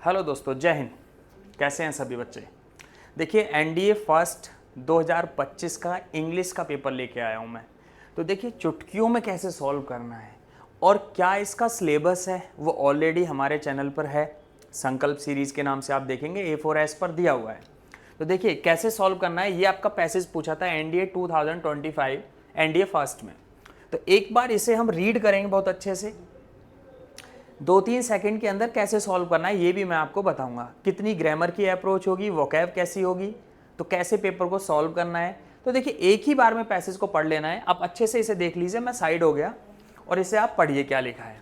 Hello दोस्तों, जय हिंद। कैसे हैं सभी बच्चे। देखिए एनडीए फर्स्ट 2025 का इंग्लिश का पेपर लेके आया हूं मैं। तो देखिए चुटकियों में कैसे सॉल्व करना है और क्या इसका सिलेबस है वो ऑलरेडी हमारे चैनल पर है। संकल्प सीरीज़ के नाम से आप देखेंगे A4S पर दिया हुआ है। तो देखिए कैसे सॉल्व करना है, ये आपका पैसेज पूछा था एनडीए 2025 एनडीए फर्स्ट में। तो एक बार इसे हम रीड करेंगे बहुत अच्छे से, 2-3 सेकंड के अंदर कैसे सॉल्व करना है ये भी मैं आपको बताऊंगा। कितनी ग्रामर की अप्रोच होगी, वोकैब कैसी होगी, तो कैसे पेपर को सॉल्व करना है। तो देखिए एक ही बार में पैसेज को पढ़ लेना है। आप अच्छे से इसे देख लीजिए, मैं साइड हो गया और इसे आप पढ़िए क्या लिखा है।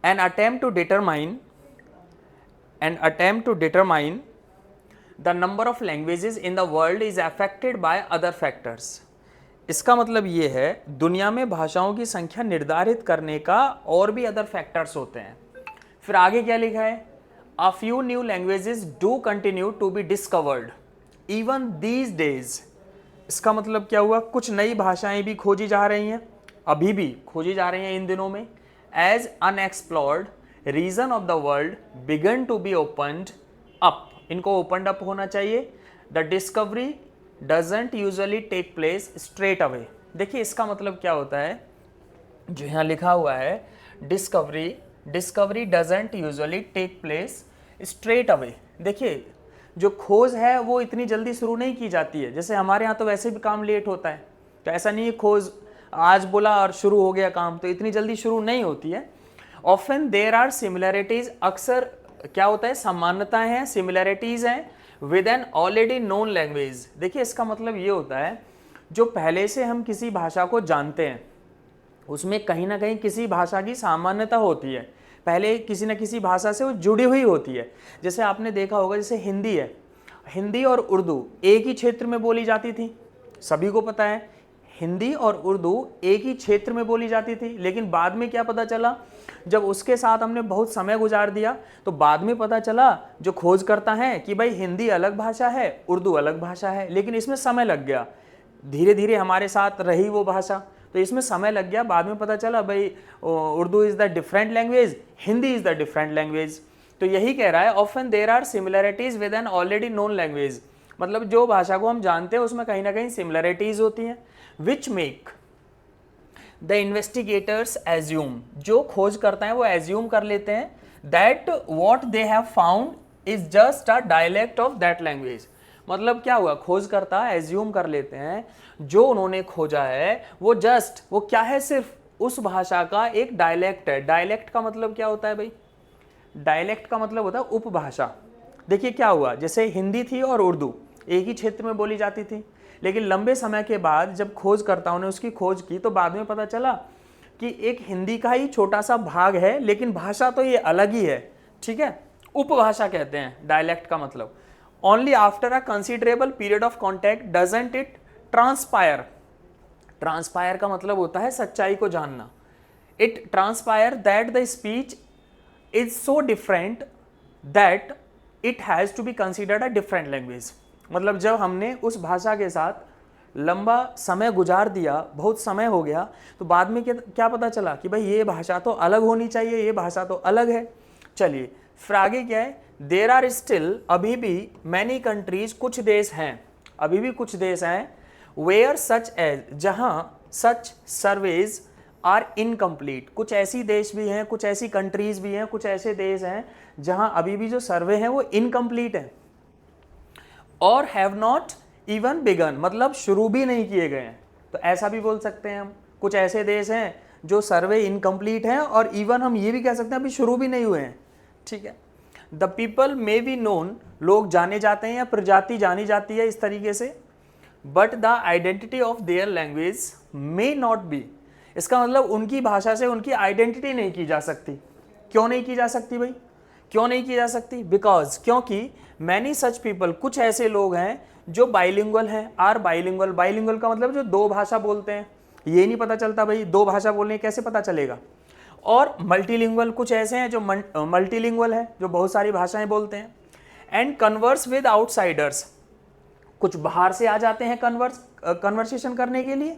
An attempt to determine the number of languages in the world is affected by other factors. इसका मतलब ये है दुनिया में भाषाओं की संख्या निर्धारित करने का और भी अदर फैक्टर्स होते हैं। फिर आगे क्या लिखा है, a few new languages do continue to be discovered even these days. इसका मतलब क्या हुआ, कुछ नई भाषाएं भी खोजी जा रही हैं, अभी भी खोजी जा रही हैं इन दिनों में। As unexplored region of the world began to be opened up, इनको ओपन्ड अप होना चाहिए। The discovery doesn't usually take place straight away. देखिए इसका मतलब क्या होता है, जो यहाँ लिखा हुआ है discovery doesn't usually take place straight away. देखिए जो खोज है वो इतनी जल्दी शुरू नहीं की जाती है। जैसे हमारे यहाँ तो वैसे भी काम लेट होता है, तो ऐसा नहीं है खोज आज बोला और शुरू हो गया काम, तो इतनी जल्दी शुरू नहीं होती है। ऑफन देर आर सिमिलैरिटीज, अक्सर क्या होता है समानताएं हैं, सिमिलैरिटीज हैं with an already known language. देखिए इसका मतलब ये होता है जो पहले से हम किसी भाषा को जानते हैं उसमें कहीं ना कहीं किसी भाषा की सामान्यता होती है, पहले किसी न किसी भाषा से वो जुड़ी हुई होती है। जैसे आपने देखा होगा, जैसे हिंदी है, हिंदी और उर्दू एक ही क्षेत्र में बोली जाती थी, सभी को पता है हिंदी और उर्दू एक ही क्षेत्र में बोली जाती थी। लेकिन बाद में क्या पता चला, जब उसके साथ हमने बहुत समय गुजार दिया तो बाद में पता चला जो खोज करता है कि भाई हिंदी अलग भाषा है, उर्दू अलग भाषा है, लेकिन इसमें समय लग गया। धीरे धीरे हमारे साथ रही वो भाषा, तो इसमें समय लग गया। बाद में पता चला भाई Urdu is the different language, Hindi is the different language. तो यही कह रहा है often there are similarities with an already known language, मतलब जो भाषा को हम जानते हैं उसमें कहीं ना कहीं सिमिलैरिटीज होती हैं। Which make the investigators assume, जो खोज करते हैं वो एज्यूम कर लेते हैं that what they have found is just a dialect of that language. मतलब क्या हुआ, खोजकर्ता एज्यूम कर लेते हैं जो उन्होंने खोजा है वो जस्ट वो क्या है, सिर्फ उस भाषा का एक डायलेक्ट है। डायलेक्ट का मतलब क्या होता है भाई, डायलेक्ट का मतलब होता है उपभाषा। देखिए क्या हुआ, जैसे हिंदी थी और उर्दू एक ही क्षेत्र में बोली जाती थी, लेकिन लंबे समय के बाद जब खोजकर्ताओं ने उसकी खोज की तो बाद में पता चला कि एक हिंदी का ही छोटा सा भाग है, लेकिन भाषा तो ये अलग ही है। ठीक है, उपभाषा कहते हैं डायलेक्ट का मतलब। Only after a considerable period of contact doesn't it transpire. Transpire का मतलब होता है सच्चाई को जानना। It transpire that the speech is so different that it has to be considered a different language. मतलब जब हमने उस भाषा के साथ लंबा समय गुजार दिया, बहुत समय हो गया, तो बाद में क्या पता चला कि भाई ये भाषा तो अलग होनी चाहिए, ये भाषा तो अलग है। चलिए फिर आगे क्या है, देर आर स्टिल, अभी भी मैनी कंट्रीज, कुछ देश हैं, अभी भी कुछ देश हैं, वेयर सच एज, जहाँ सच सर्वेज आर इनकम्प्लीट। कुछ ऐसी देश भी हैं, कुछ ऐसी कंट्रीज भी हैं, कुछ ऐसे देश हैं जहाँ अभी भी जो सर्वे हैं वो इनकम्प्लीट है। और हैव नॉट इवन बिगन, मतलब शुरू भी नहीं किए गए हैं, तो ऐसा भी बोल सकते हैं हम। कुछ ऐसे देश हैं जो सर्वे इनकम्प्लीट हैं और इवन हम ये भी कह सकते हैं अभी शुरू भी नहीं हुए हैं। ठीक है, the people may be known, लोग जाने जाते हैं या प्रजाति जानी जाती है इस तरीके से, but the identity of their language may not B. इसका मतलब उनकी भाषा से उनकी आइडेंटिटी नहीं की जा सकती। क्यों नहीं की जा सकती भाई, क्यों नहीं की जा सकती, बिकॉज, क्योंकि मैनी सच पीपल, कुछ ऐसे लोग हैं जो बाइलिंगुअल हैं, आर बाइलिंगुअल। बाइलिंगुअल का मतलब जो दो भाषा बोलते हैं, ये नहीं पता चलता भाई दो भाषा बोलने कैसे पता चलेगा। और मल्टीलिंगुअल, कुछ ऐसे हैं जो मल्टीलिंगुअल है, जो बहुत सारी भाषाएं बोलते हैं। एंड कन्वर्स विद आउटसाइडर्स, कुछ बाहर से आ जाते हैं कन्वर्सेशन करने के लिए।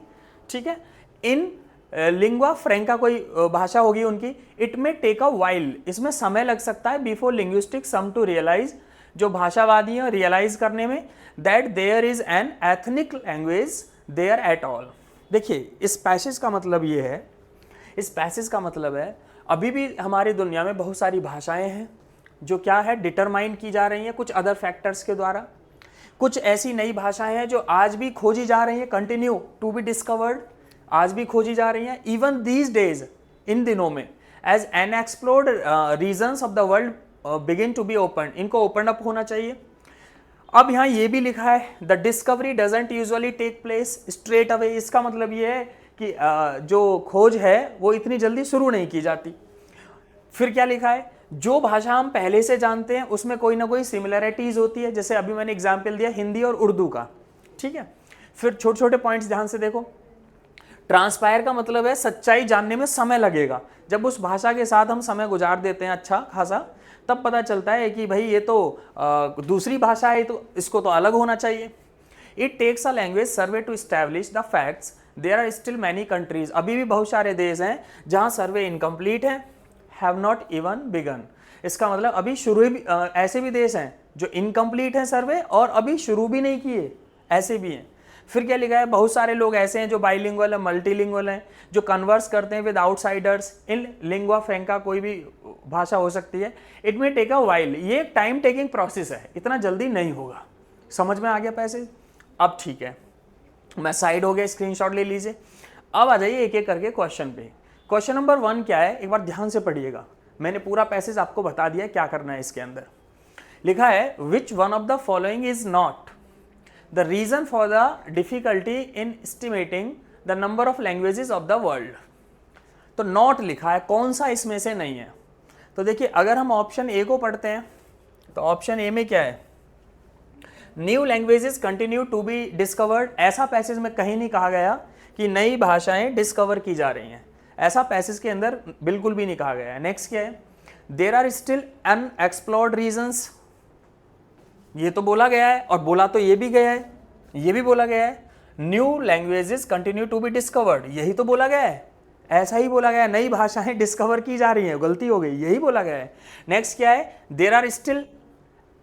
ठीक है, इन लिंग्वा फ्रेंका कोई भाषा होगी उनकी, it may take a while, इसमें समय लग सकता है, before linguistic some to realise, जो भाषावादी हैं रियलाइज करने में, that there is an ethnic language there at all. देखिए इस पैसेज का मतलब ये है, इस पैसेज का मतलब है अभी भी हमारी दुनिया में बहुत सारी भाषाएं हैं जो क्या है डिटरमाइन की जा रही हैं कुछ अदर फैक्टर्स के द्वारा, कुछ ऐसी नई भाषाएं हैं जो आज भी खोजी जा रही हैं, कंटिन्यू टू बी डिस्कवर्ड, आज भी खोजी जा रही हैं इवन दीज डेज, इन दिनों में, as unexplored regions of the world begin to be open, इनको ओपन अप होना चाहिए। अब यहाँ ये भी लिखा है the discovery doesn't usually take place straight away, इसका मतलब ये है कि जो खोज है वो इतनी जल्दी शुरू नहीं की जाती। फिर क्या लिखा है, जो भाषा हम पहले से जानते हैं उसमें कोई ना कोई सिमिलरिटीज होती है, जैसे अभी मैंने एग्जाम्पल दिया हिंदी और उर्दू का, ठीक है। फिर छोटे छोटे पॉइंट्स ध्यान से देखो, ट्रांसपायर का मतलब है सच्चाई जानने में समय लगेगा, जब उस भाषा के साथ हम समय गुजार देते हैं अच्छा खासा, तब पता चलता है कि भाई ये तो दूसरी भाषा है, तो इसको तो अलग होना चाहिए। It takes a language survey to establish the facts, there are still many countries, अभी भी बहुत सारे देश हैं जहाँ सर्वे इनकम्प्लीट है, हैव नॉट इवन बिगन, इसका मतलब अभी शुरू भी, ऐसे भी देश हैं जो इनकम्प्लीट है सर्वे और अभी शुरू भी नहीं किए, ऐसे भी हैं। फिर क्या लिखा है, बहुत सारे लोग ऐसे हैं जो बाइलिंगुअल है, मल्टीलिंगुअल हैं, जो कन्वर्स करते हैं with outsiders in lingua franca, कोई भी भाषा हो सकती है। It may take a while, ये एक टाइम टेकिंग प्रोसेस है, इतना जल्दी नहीं होगा। समझ में आ गया पैसेज? अब ठीक है, मैं साइड हो गया, स्क्रीनशॉट ले लीजिए। अब आ जाइए एक एक करके क्वेश्चन पे। क्वेश्चन नंबर 1 क्या है, एक बार ध्यान से पढ़िएगा, मैंने पूरा पैसेज आपको बता दिया क्या करना है। इसके अंदर लिखा है which one of the following is not the reason for the difficulty in estimating the number of languages of the world. तो नॉट लिखा है, कौन सा इसमें से नहीं है। तो देखिए अगर हम ऑप्शन ए को पढ़ते हैं तो ऑप्शन ए में क्या है, new languages continue to be discovered, ऐसा पैसेज में कहीं नहीं कहा गया कि नई भाषाएं डिस्कवर की जा रही हैं, ऐसा पैसेज के अंदर बिल्कुल भी नहीं कहा गया है। नेक्स्ट क्या है, there are still unexplored regions, ये तो बोला गया है और बोला तो ये भी गया है, ये भी बोला गया है। New languages continue to be discovered, यही तो बोला गया है, ऐसा ही बोला गया है, नई भाषाएं डिस्कवर की जा रही हैं, गलती हो गई, यही बोला गया है। नेक्स्ट क्या है, there are still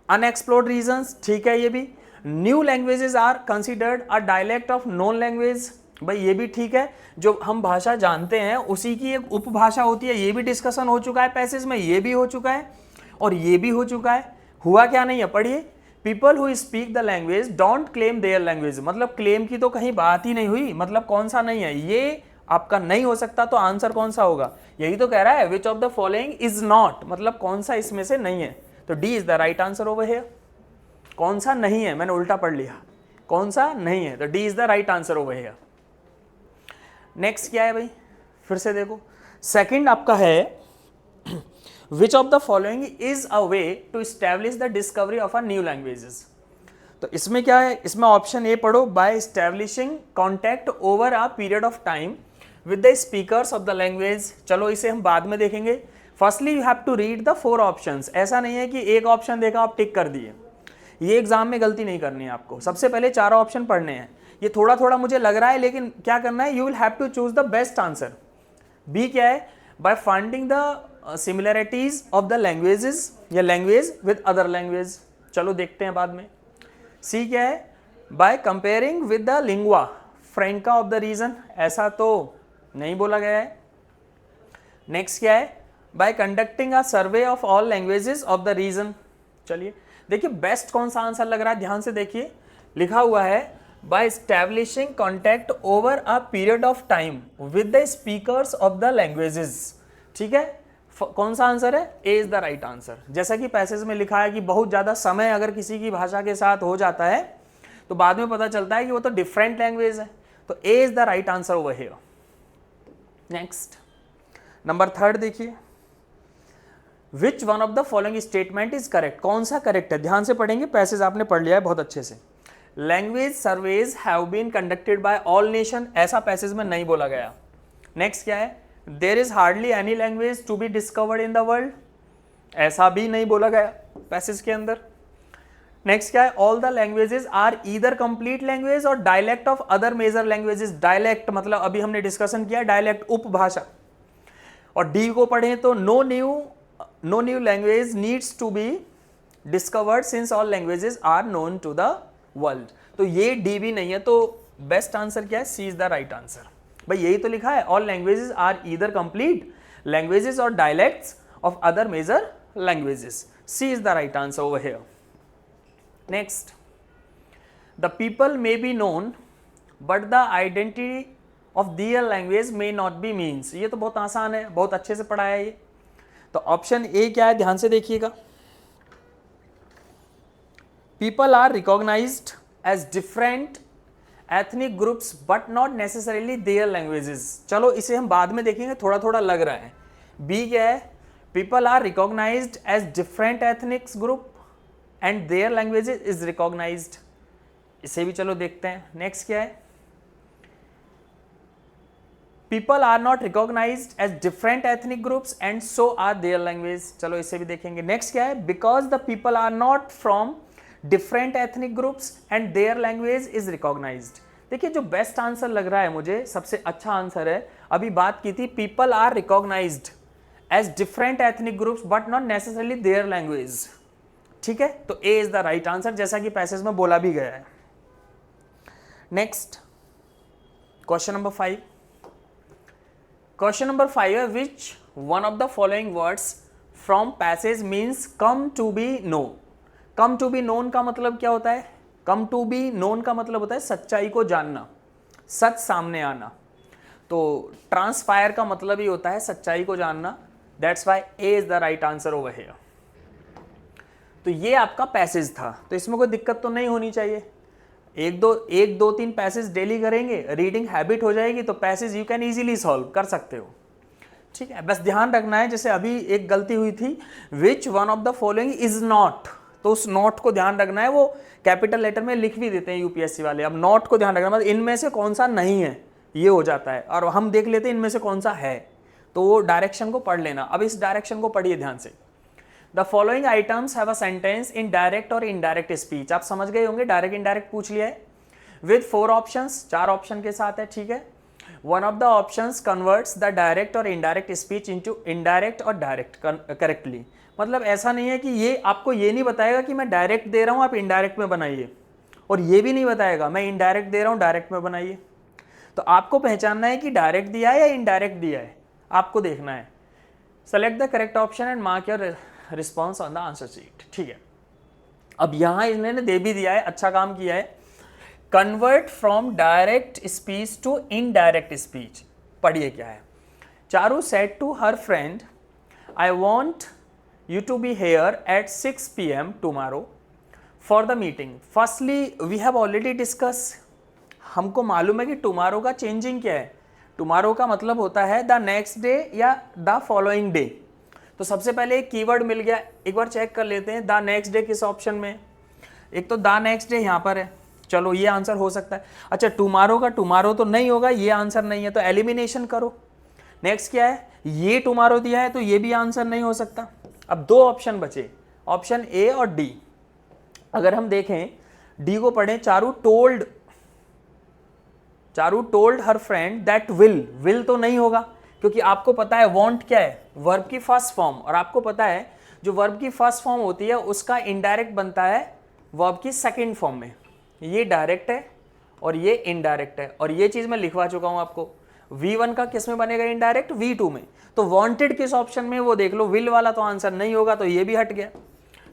unexplored regions, ठीक है ये भी। New languages are considered a dialect of non language, भाई ये भी ठीक है, जो हम भाषा जानते हैं उसी की एक उपभाषा होती है, ये भी डिस्कशन हो चुका है पैसेज में, ये भी हो चुका है और ये भी हो चुका है। हुआ क्या नहीं है, पढ़िए, people who speak the language don't claim their language, मतलब क्लेम की तो कहीं बात ही नहीं हुई, मतलब कौन सा नहीं है, ये आपका नहीं हो सकता, तो आंसर कौन सा होगा, यही तो कह रहा है which of the following is not, मतलब कौन सा इसमें से नहीं है, तो D is the right answer over here. कौन सा नहीं है, मैंने उल्टा पढ़ लिया, कौन सा नहीं है, तो D is the right answer over here. Next क्या है भाई, फिर से देखो, सेकंड आपका है which of the following is a way to establish the discovery of a new languages. तो इसमें क्या है, इसमें ऑप्शन ए पढ़ो, by establishing contact over a period of time with the speakers of the language. चलो इसे हम बाद में देखेंगे, firstly you have to read the 4 options, ऐसा नहीं है कि एक ऑप्शन देखा आप टिक कर दिए, ये एग्जाम में गलती नहीं करनी है आपको, सबसे पहले 4 ऑप्शन पढ़ने हैं। ये थोड़ा थोड़ा मुझे लग रहा है लेकिन क्या करना है, you will have to choose the best answer. B क्या है, by finding the similarities of the languages या लैंग्वेज विद अदर लैंग्वेज, चलो देखते हैं बाद में। सी क्या है, by comparing with the lingua franca of the region, ऐसा तो नहीं बोला गया है। नेक्स्ट क्या है, by conducting a survey of all languages of the region. चलिए देखिए बेस्ट कौन सा आंसर लग रहा है, ध्यान से देखिए, लिखा हुआ है by establishing contact over a period of time with the speakers of the languages, ठीक है। कौन सा आंसर है, A is the right answer. जैसा कि पैसेज में लिखा है कि बहुत ज़्यादा समय अगर किसी की भाषा के साथ हो जाता है तो बाद में पता चलता है कि वो तो डिफरेंट लैंग्वेज है, तो A is the right answer over here. Next number 3 देखिए, which one of the following statement is correct, कौन सा करेक्ट है, ध्यान से पढ़ेंगे, पैसेज आपने पढ़ लिया है बहुत अच्छे से। Language surveys have been conducted by all nation, ऐसा पैसेज में नहीं बोला गया। नेक्स्ट क्या है, there is hardly any language to be discovered in the world, ऐसा भी नहीं बोला गया पैसेज के अंदर। नेक्स्ट क्या है, all the languages are either complete language और dialect of other major languages. Dialect मतलब अभी हमने डिस्कशन किया डायलेक्ट उपभाषा। और डी को पढ़ें तो no new language needs to be discovered since all languages are known to the world. तो ये डी भी नहीं है, तो बेस्ट आंसर क्या है, C is the right answer. भाई यही तो लिखा है, all languages are either complete languages और dialects of other major languages. C is the right answer over here. Next, the people may be known but the identity of their language may not be means. ये तो बहुत आसान है, बहुत अच्छे से पढ़ाया है ये। तो ऑप्शन ए क्या है, ध्यान से देखिएगा, people are recognised as different ethnic groups but not necessarily their languages. चलो इसे हम बाद में देखेंगे, थोड़ा थोड़ा लग रहा है। बी क्या है, people are recognised as different ethnic group and their languages is recognised. इसे भी चलो देखते हैं। नेक्स्ट क्या है, people are not recognised as different ethnic groups and so are their language. चलो इसे भी देखेंगे। नेक्स्ट क्या है, because the people are not from different ethnic groups and their language is recognised. देखिए जो बेस्ट आंसर लग रहा है मुझे, सबसे अच्छा आंसर है, अभी बात की थी people are recognised as different ethnic groups but not necessarily their language. ठीक है, तो A is the right answer, जैसा कि पैसेज में बोला भी गया है। Next question number 5। Question number 5 है, which one of the following words from passage means come to be know. Come to be known का मतलब क्या होता है, कम टू बी नोन का मतलब होता है सच्चाई को जानना, सच सामने आना। तो ट्रांसफायर का मतलब ही होता है सच्चाई को जानना। That's why A is the right answer over here. तो ये आपका पैसेज था, तो इसमें कोई दिक्कत तो नहीं होनी चाहिए। एक दो तीन पैसेज डेली करेंगे, रीडिंग हैबिट हो जाएगी, तो passage you can easily solve कर सकते हो। ठीक है, बस ध्यान रखना है, जैसे अभी एक गलती हुई थी, विच one of the following is not, तो उस नॉट को ध्यान रखना है। वो कैपिटल लेटर में लिख भी देते हैं यूपीएससी वाले। अब नॉट को ध्यान रखना, मतलब इनमें से कौन सा नहीं है, ये हो जाता है, और हम देख लेते हैं इनमें से कौन सा है, तो वो डायरेक्शन को पढ़ लेना। अब इस डायरेक्शन को पढ़िए ध्यान से। The following items have a sentence in direct और इनडायरेक्ट स्पीच। आप समझ गए होंगे, डायरेक्ट इनडायरेक्ट पूछ लिया है, विद 4 ऑप्शंस, 4 ऑप्शन के साथ है। ठीक है, one of the options converts the direct और इनडायरेक्ट स्पीच इनटू इनडायरेक्ट और डायरेक्ट करेक्टली। मतलब ऐसा नहीं है कि ये आपको ये नहीं बताएगा कि मैं डायरेक्ट दे रहा हूं आप इनडायरेक्ट में बनाइए, और ये भी नहीं बताएगा मैं इनडायरेक्ट दे रहा हूं डायरेक्ट में बनाइए। तो आपको पहचानना है कि डायरेक्ट दिया है या इनडायरेक्ट दिया है, आपको देखना है। Select the correct option and mark your response on the answer sheet. ठीक है, अब यहां इन्होंने दे भी दिया है, अच्छा काम किया है। Convert from direct speech to indirect speech, पढ़िए क्या है। Charu said to her friend, I want you to be here at 6 p.m. tomorrow for the meeting. Firstly, we have already discussed, हमको मालूम है कि tomorrow का चेंजिंग क्या है। tomorrow का मतलब होता है the next day या the following day। तो सबसे पहले एक कीवर्ड मिल गया, एक बार चेक कर लेते हैं the next day किस ऑप्शन में। एक तो the next day यहाँ पर है, चलो ये आंसर हो सकता है। अच्छा tomorrow का tomorrow तो नहीं होगा, ये आंसर नहीं है, तो एलिमिनेशन करो। नेक्स्ट क्या है, ये tomorrow दिया है तो ये भी आंसर नहीं हो सकता। अब 2 ऑप्शन बचे, ऑप्शन ए और डी। अगर हम देखें डी को पढ़ें, Charu told her friend that will तो नहीं होगा, क्योंकि आपको पता है वांट क्या है, वर्ब की फर्स्ट फॉर्म, और आपको पता है जो वर्ब की फर्स्ट फॉर्म होती है उसका इनडायरेक्ट बनता है वर्ब की सेकंड फॉर्म में। ये डायरेक्ट है और ये इनडायरेक्ट है, और ये चीज मैं लिखवा चुका हूं आपको। V1 का किस में बनेगा इनडायरेक्ट, V2 में। तो वांटेड किस ऑप्शन में, वो देख लो। विल वाला तो आंसर नहीं होगा, तो ये भी हट गया।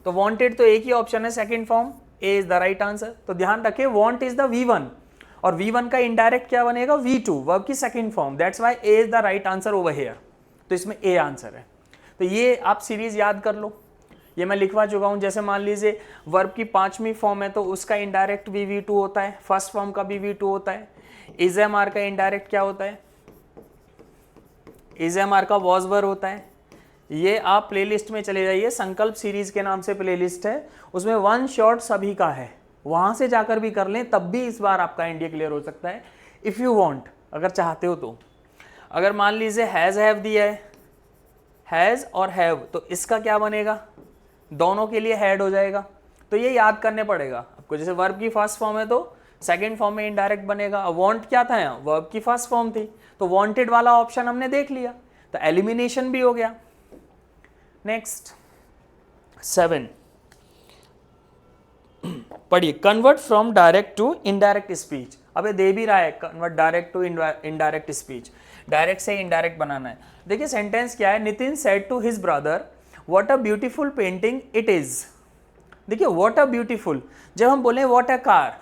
तो वांटेड तो एक ही ऑप्शन है, second form, A is the right answer. तो ध्यान रखें, वांट इज द V1 और V1 का इनडायरेक्ट क्या बनेगा, V2, वर्ब की second form. That's why A is the right answer over here. तो इसमें ए आंसर है। तो ये आप सीरीज याद कर लो, ये मैं लिखवा चुका हूं। जैसे मान लीजिए वर्ब की 5वीं फॉर्म है तो उसका इनडायरेक्ट भी V2 होता है, फर्स्ट फॉर्म का भी V2 होता है। इज एम आर का इनडायरेक्ट क्या होता है, इज एम आर का वॉज वर होता है। ये आप प्लेलिस्ट में चले जाइए, संकल्प सीरीज के नाम से प्लेलिस्ट है, उसमें 1 शॉट सभी का है, वहां से जाकर भी कर लें, तब भी इस बार आपका एनडीए क्लियर हो सकता है इफ़ यू वांट, अगर चाहते हो तो। अगर मान लीजिए हैज़ हैव दिया है, हैज़ और हैव, तो इसका क्या बनेगा, दोनों के लिए हैड हो जाएगा। तो ये याद करने पड़ेगा आपको। जैसे वर्ब की फर्स्ट फॉर्म है तो सेकंड फॉर्म में इनडायरेक्ट बनेगा। वांट क्या था यहाँ, वर्ब की फर्स्ट फॉर्म थी, तो वांटेड वाला ऑप्शन हमने देख लिया, तो एलिमिनेशन भी हो गया। नेक्स्ट 7 पढ़िए, convert from direct to indirect speech. अबे दे भी रहा है convert direct to indirect speech, direct से इनडायरेक्ट बनाना है। देखिए सेंटेंस क्या है, Nitin said to his brother what a beautiful painting it is. देखिए व्हाट अ ब्यूटीफुल, जब हम बोले व्हाट अ कार,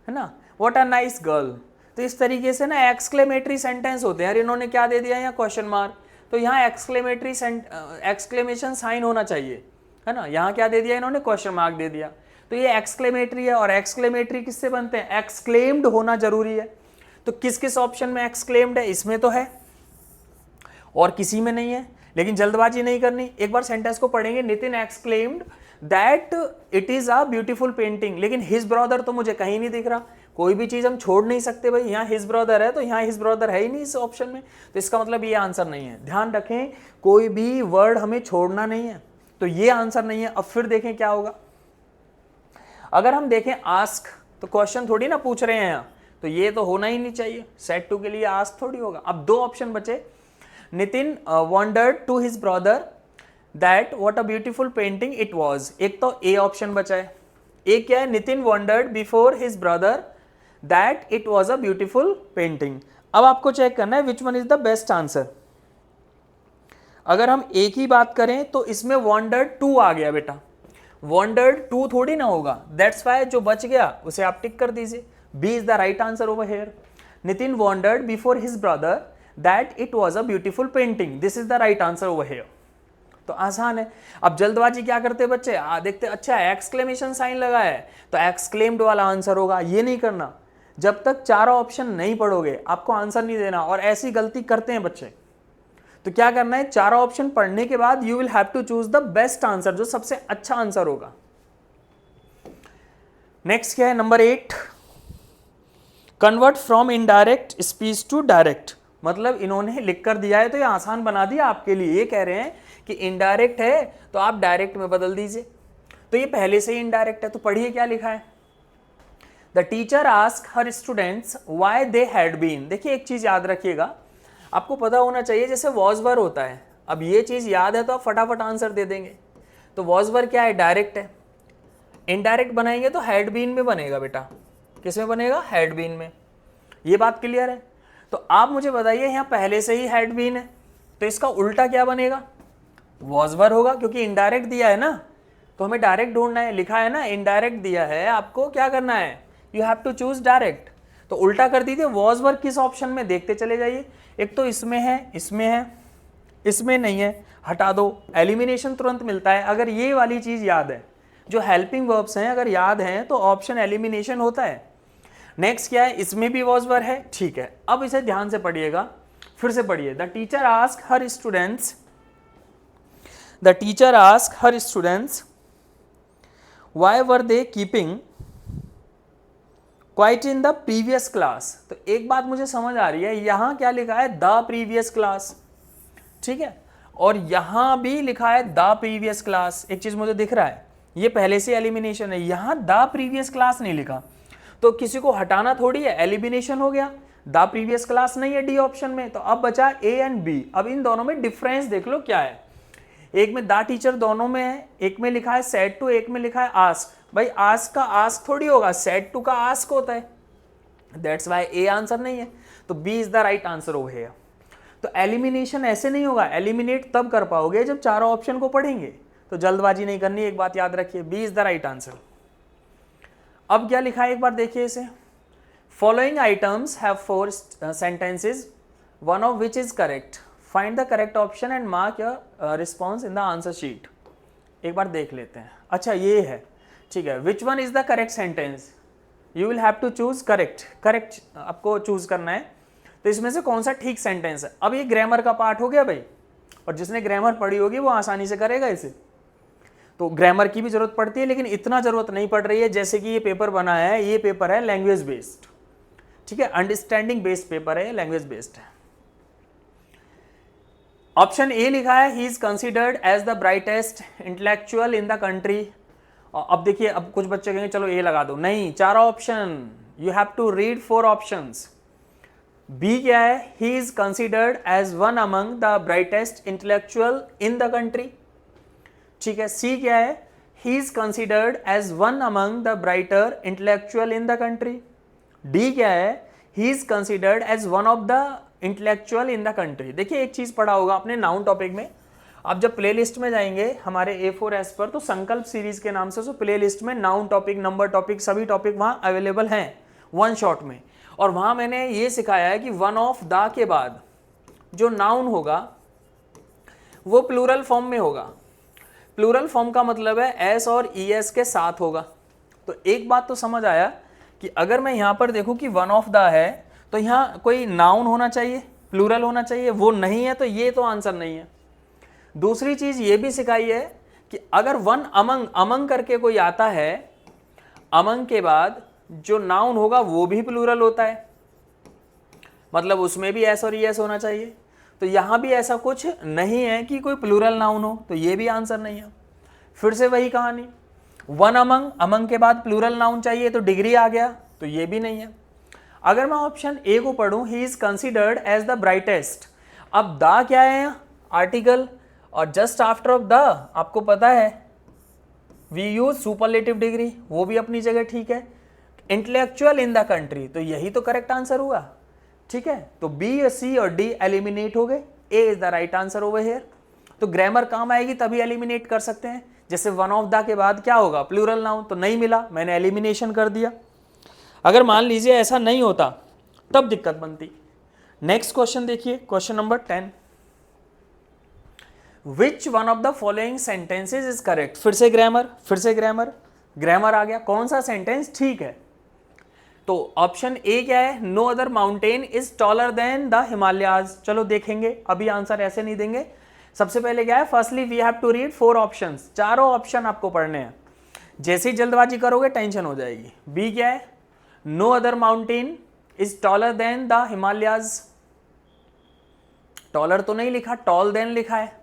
है ना, व्हाट अ नाइस गर्ल, तो इस तरीके से ना एक्सक्लेमेटरी सेंटेंस होते हैं। यार इन्होंने क्या दे दिया यहाँ, क्वेश्चन मार्क, तो यहाँ एक्सक्लेमेशन साइन होना चाहिए, है ना। यहाँ क्या दे दिया इन्होंने, क्वेश्चन मार्क दे दिया, तो ये एक्सक्लेमेटरी है। और एक्सक्लेमेटरी किससे बनते हैं, एक्सक्लेम्ड होना जरूरी है। तो किस किस ऑप्शन में एक्सक्लेम्ड है, इसमें तो है और किसी में नहीं है। लेकिन जल्दबाजी नहीं करनी, एक बार सेंटेंस को पढ़ेंगे, Nitin exclaimed that it is a beautiful painting, लेकिन हिज ब्रदर तो मुझे कहीं नहीं दिख रहा। कोई भी चीज हम छोड़ नहीं सकते भाई, यहाँ हिज ब्रदर है तो यहाँ हिज ब्रदर है ही नहीं इस ऑप्शन में, तो इसका मतलब ये आंसर नहीं है। ध्यान रखें कोई भी वर्ड हमें छोड़ना नहीं है, तो ये आंसर नहीं है। अब फिर देखें क्या होगा, अगर हम देखें आस्क, तो क्वेश्चन थोड़ी ना पूछ रहे हैं यहाँ, तो ये तो होना ही नहीं चाहिए, सेट टू के लिए आस्क थोड़ी होगा। अब दो ऑप्शन बचे, Nitin wondered to his brother that what a beautiful painting it was, एक तो ए ऑप्शन बचा है। एक क्या है, Nitin wondered before his brother that it was a beautiful painting. अब आपको चेक करना है which one is the best answer. अगर हम एक ही बात करें तो इसमें वंडर्ड टू आ गया बेटा, वंडर्ड टू थोड़ी ना होगा, दैट्स वाई जो बच गया उसे आप टिक कर दीजिए, B is the right answer over here. Nitin wondered before his brother that it was a beautiful painting, this is the right answer over here. तो आसान है। अब जल्दबाजी क्या करते बच्चे, देखते अच्छा एक्सक्लेमेशन साइन लगा है तो एक्सक्लेम्ड वाला आंसर होगा, ये नहीं करना। जब तक चारों ऑप्शन नहीं पढ़ोगे आपको आंसर नहीं देना, और ऐसी गलती करते हैं बच्चे। तो क्या करना है, चारों ऑप्शन पढ़ने के बाद you will have to choose the best answer, जो सबसे अच्छा आंसर होगा। नेक्स्ट क्या है, number 8, convert from indirect speech to direct. मतलब इन्होंने लिख कर दिया है तो ये आसान बना दिया आपके लिए। ये कह रहे हैं कि इनडायरेक्ट है तो आप डायरेक्ट में बदल दीजिए, तो ये पहले से ही इनडायरेक्ट है। तो पढ़िए क्या लिखा है, the teacher ask her students why they had been. देखिए एक चीज याद रखिएगा, आपको पता होना चाहिए, जैसे वॉज वर होता है, अब ये चीज याद है तो आप फटाफट आंसर दे देंगे। तो वॉज वर क्या है, डायरेक्ट है। इनडायरेक्ट बनाएंगे तो हैड बीन में बनेगा बेटा, किस में बनेगा, हैड बीन में। ये बात क्लियर है। तो आप मुझे बताइए यहाँ पहले से ही हैड बीन है तो इसका उल्टा क्या बनेगा, वॉज वर होगा, क्योंकि इनडायरेक्ट दिया है ना, तो हमें डायरेक्ट ढूंढना है। लिखा है ना इनडायरेक्ट दिया है, आपको क्या करना है, you have to choose direct. तो उल्टा कर दीजिए, वॉज वर किस ऑप्शन में, देखते चले जाइए। एक तो इसमें है, इसमें है, इसमें नहीं है, हटा दो, एलिमिनेशन तुरंत मिलता है। अगर ये वाली चीज याद है, जो हेल्पिंग वर्ब्स हैं अगर याद हैं तो ऑप्शन एलिमिनेशन होता है। नेक्स्ट क्या है, इसमें भी वॉज वर है, ठीक है। अब इसे ध्यान से पढ़िएगा, फिर से पढ़िए, the teacher ask her students, the teacher ask her students why were they keeping quiet in the previous class. तो एक बात मुझे समझ आ रही है, यहां क्या लिखा है, द प्रीवियस क्लास, ठीक है, और यहां भी लिखा है द प्रीवियस क्लास। एक चीज मुझे दिख रहा है, ये पहले से एलिमिनेशन है, यहां द प्रीवियस क्लास नहीं लिखा, तो किसी को हटाना थोड़ी है, एलिमिनेशन हो गया। द प्रीवियस क्लास नहीं है डी ऑप्शन में, तो अब बचा ए एंड बी। अब इन दोनों में डिफरेंस देख लो क्या है, एक में द टीचर दोनों में है, एक में लिखा है सेड टू, एक में लिखा है आस्क। भाई आस्क का आस्क थोड़ी होगा, सेड टू का आस्क होता है, दैट्स वाई ए आंसर नहीं है, तो B is the right answer over here. तो एलिमिनेशन ऐसे नहीं होगा, एलिमिनेट तब कर पाओगे जब चारों ऑप्शन को पढ़ेंगे, तो जल्दबाजी नहीं करनी, एक बात याद रखिए, B is the right answer. अब क्या लिखा है एक बार देखिए इसे, following items have 4 sentences, one of which is correct, find the correct option and mark your response in the answer sheet. एक बार देख लेते हैं, अच्छा ये है, ठीक है, which one is the correct sentence, you will have to choose correct, correct आपको चूज करना है। तो इसमें से कौन सा ठीक सेंटेंस है। अब ये ग्रामर का पार्ट हो गया भाई, और जिसने ग्रामर पढ़ी होगी वो आसानी से करेगा इसे। तो ग्रामर की भी जरूरत पड़ती है, लेकिन इतना जरूरत नहीं पड़ रही है, जैसे कि ये पेपर बना है, ये पेपर है लैंग्वेज बेस्ड, ठीक है, अंडरस्टैंडिंग बेस्ड पेपर है, लैंग्वेज बेस्ड है। ऑप्शन ए लिखा है, he is considered as the brightest intellectual in the country, अब देखिए, अब कुछ बच्चे कहेंगे चलो ए लगा दो, नहीं, 4 option, you have to read 4 options. B क्या है, he is considered as one among the brightest intellectual in the country, ठीक है। सी क्या है, he is considered as one among the brighter intellectual in the country. D क्या है, he is considered as one of the intellectual in the country. देखिए एक चीज पढ़ा होगा आपने नाउन टॉपिक में, आप जब प्लेलिस्ट में जाएंगे हमारे A4S पर, तो संकल्प सीरीज के नाम से उस प्लेलिस्ट में नाउन टॉपिक, नंबर टॉपिक, सभी टॉपिक वहां अवेलेबल हैं वन शॉट में। और वहां मैंने ये सिखाया है कि वन ऑफ द के बाद जो नाउन होगा वो प्लूरल फॉर्म में होगा। प्लूरल फॉर्म का मतलब है एस और ES के साथ होगा। तो एक बात तो समझ आया कि अगर मैं यहां पर देखूं कि वन ऑफ द है तो यहां कोई नाउन होना चाहिए, प्लूरल होना चाहिए, वो नहीं है तो ये तो आंसर नहीं है। दूसरी चीज ये भी सिखाई है कि अगर वन अमंग, अमंग करके कोई आता है, अमंग के बाद जो नाउन होगा वो भी प्लूरल होता है, मतलब उसमें भी एस और ES होना चाहिए। तो यहां भी ऐसा कुछ नहीं है कि कोई प्लूरल नाउन हो, तो ये भी आंसर नहीं है। फिर से वही कहानी, वन अमंग, अमंग के बाद प्लूरल नाउन चाहिए तो डिग्री आ गया, तो ये भी नहीं है। अगर मैं ऑप्शन ए को पढ़ूं, he is considered as the brightest, अब द क्या है, आर्टिकल, और जस्ट आफ्टर ऑफ द आपको पता है वी यूज सुपरलेटिव डिग्री, वो भी अपनी जगह ठीक है। इंटेलेक्चुअल इन द कंट्री, तो यही तो करेक्ट आंसर हुआ, ठीक है। तो बी, सी और डी एलिमिनेट हो गए, A is the right answer over here. तो ग्रामर काम आएगी तभी एलिमिनेट कर सकते हैं। जैसे वन ऑफ द के बाद क्या होगा, प्लूरल नाउन, तो नहीं मिला, मैंने एलिमिनेशन कर दिया। अगर मान लीजिए ऐसा नहीं होता तब दिक्कत बनती। नेक्स्ट क्वेश्चन देखिए, question number 10, which one of the following sentences is correct. फिर से ग्रामर, फिर से ग्रामर, ग्रामर आ गया, कौन सा सेंटेंस ठीक है। तो ऑप्शन ए क्या है, no other mountain is taller than the Himalayas. चलो देखेंगे, अभी आंसर ऐसे नहीं देंगे। सबसे पहले क्या है, firstly we have to read 4 options, चारों ऑप्शन आपको पढ़ने हैं। जैसे ही जल्दबाजी करोगे टेंशन हो जाएगी। बी क्या है, no other mountain is taller than the Himalayas, taller तो नहीं लिखा, टॉल देन लिखा है।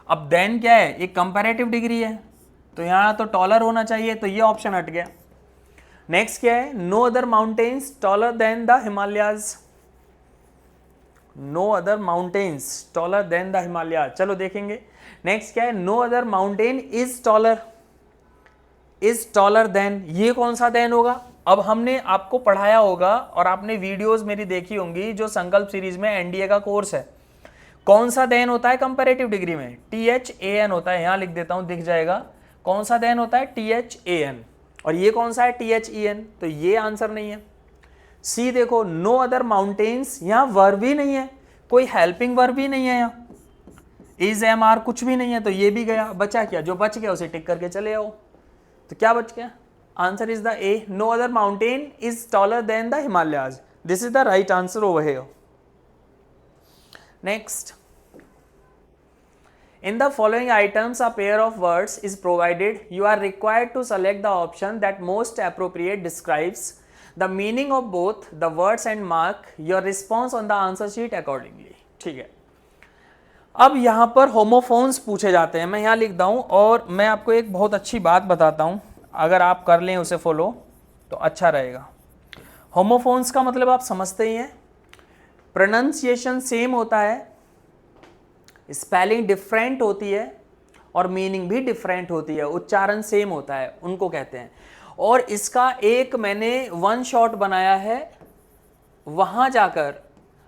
अब देन क्या है, एक कंपैरेटिव डिग्री है, तो यहां तो टॉलर होना चाहिए, तो ये ऑप्शन हट गया। नेक्स्ट क्या है, no other mountains taller than the Himalayas, no other mountains taller than the Himalayas. चलो देखेंगे। नेक्स्ट क्या है, no other mountain is taller than, ये कौन सा देन होगा। अब हमने आपको पढ़ाया होगा और आपने वीडियोस मेरी देखी होंगी जो संकल्प सीरीज में NDA का कोर्स है, कौन सा देन होता है कंपैरेटिव डिग्री में, THAN होता है। यहां लिख देता हूं, दिख जाएगा कौन सा देन होता है, THAN, और ये कौन सा है, THEN, तो ये आंसर नहीं है। सी देखो, नो अदर माउंटेन्स, यहां वर्ब ही नहीं है, कोई हेल्पिंग वर्ब भी नहीं है, यहाँ इज एम आर कुछ भी नहीं है, तो ये भी गया। बचा क्या, जो बच गया उसे टिक करके चले आओ। तो क्या बच गया, answer is the A, no other mountain is taller than the Himalayas. This is the right answer over here. Next, in the following items a pair of words is provided. You are required to select the option that most appropriate describes the meaning of both the words and mark your response on the answer sheet accordingly. ठीक है, अब यहाँ पर homophones पूछे जाते हैं, मैं यहाँ लिखता हूँ और मैं आपको एक बहुत अच्छी बात बताता हूँ, अगर आप कर लें उसे फॉलो तो अच्छा रहेगा। होमोफोन्स का मतलब आप समझते ही हैं, प्रोनाउंसिएशन सेम होता है, स्पेलिंग डिफरेंट होती है और मीनिंग भी डिफरेंट होती है, उच्चारण सेम होता है, उनको कहते हैं। और इसका एक मैंने वन शॉट बनाया है, वहां जाकर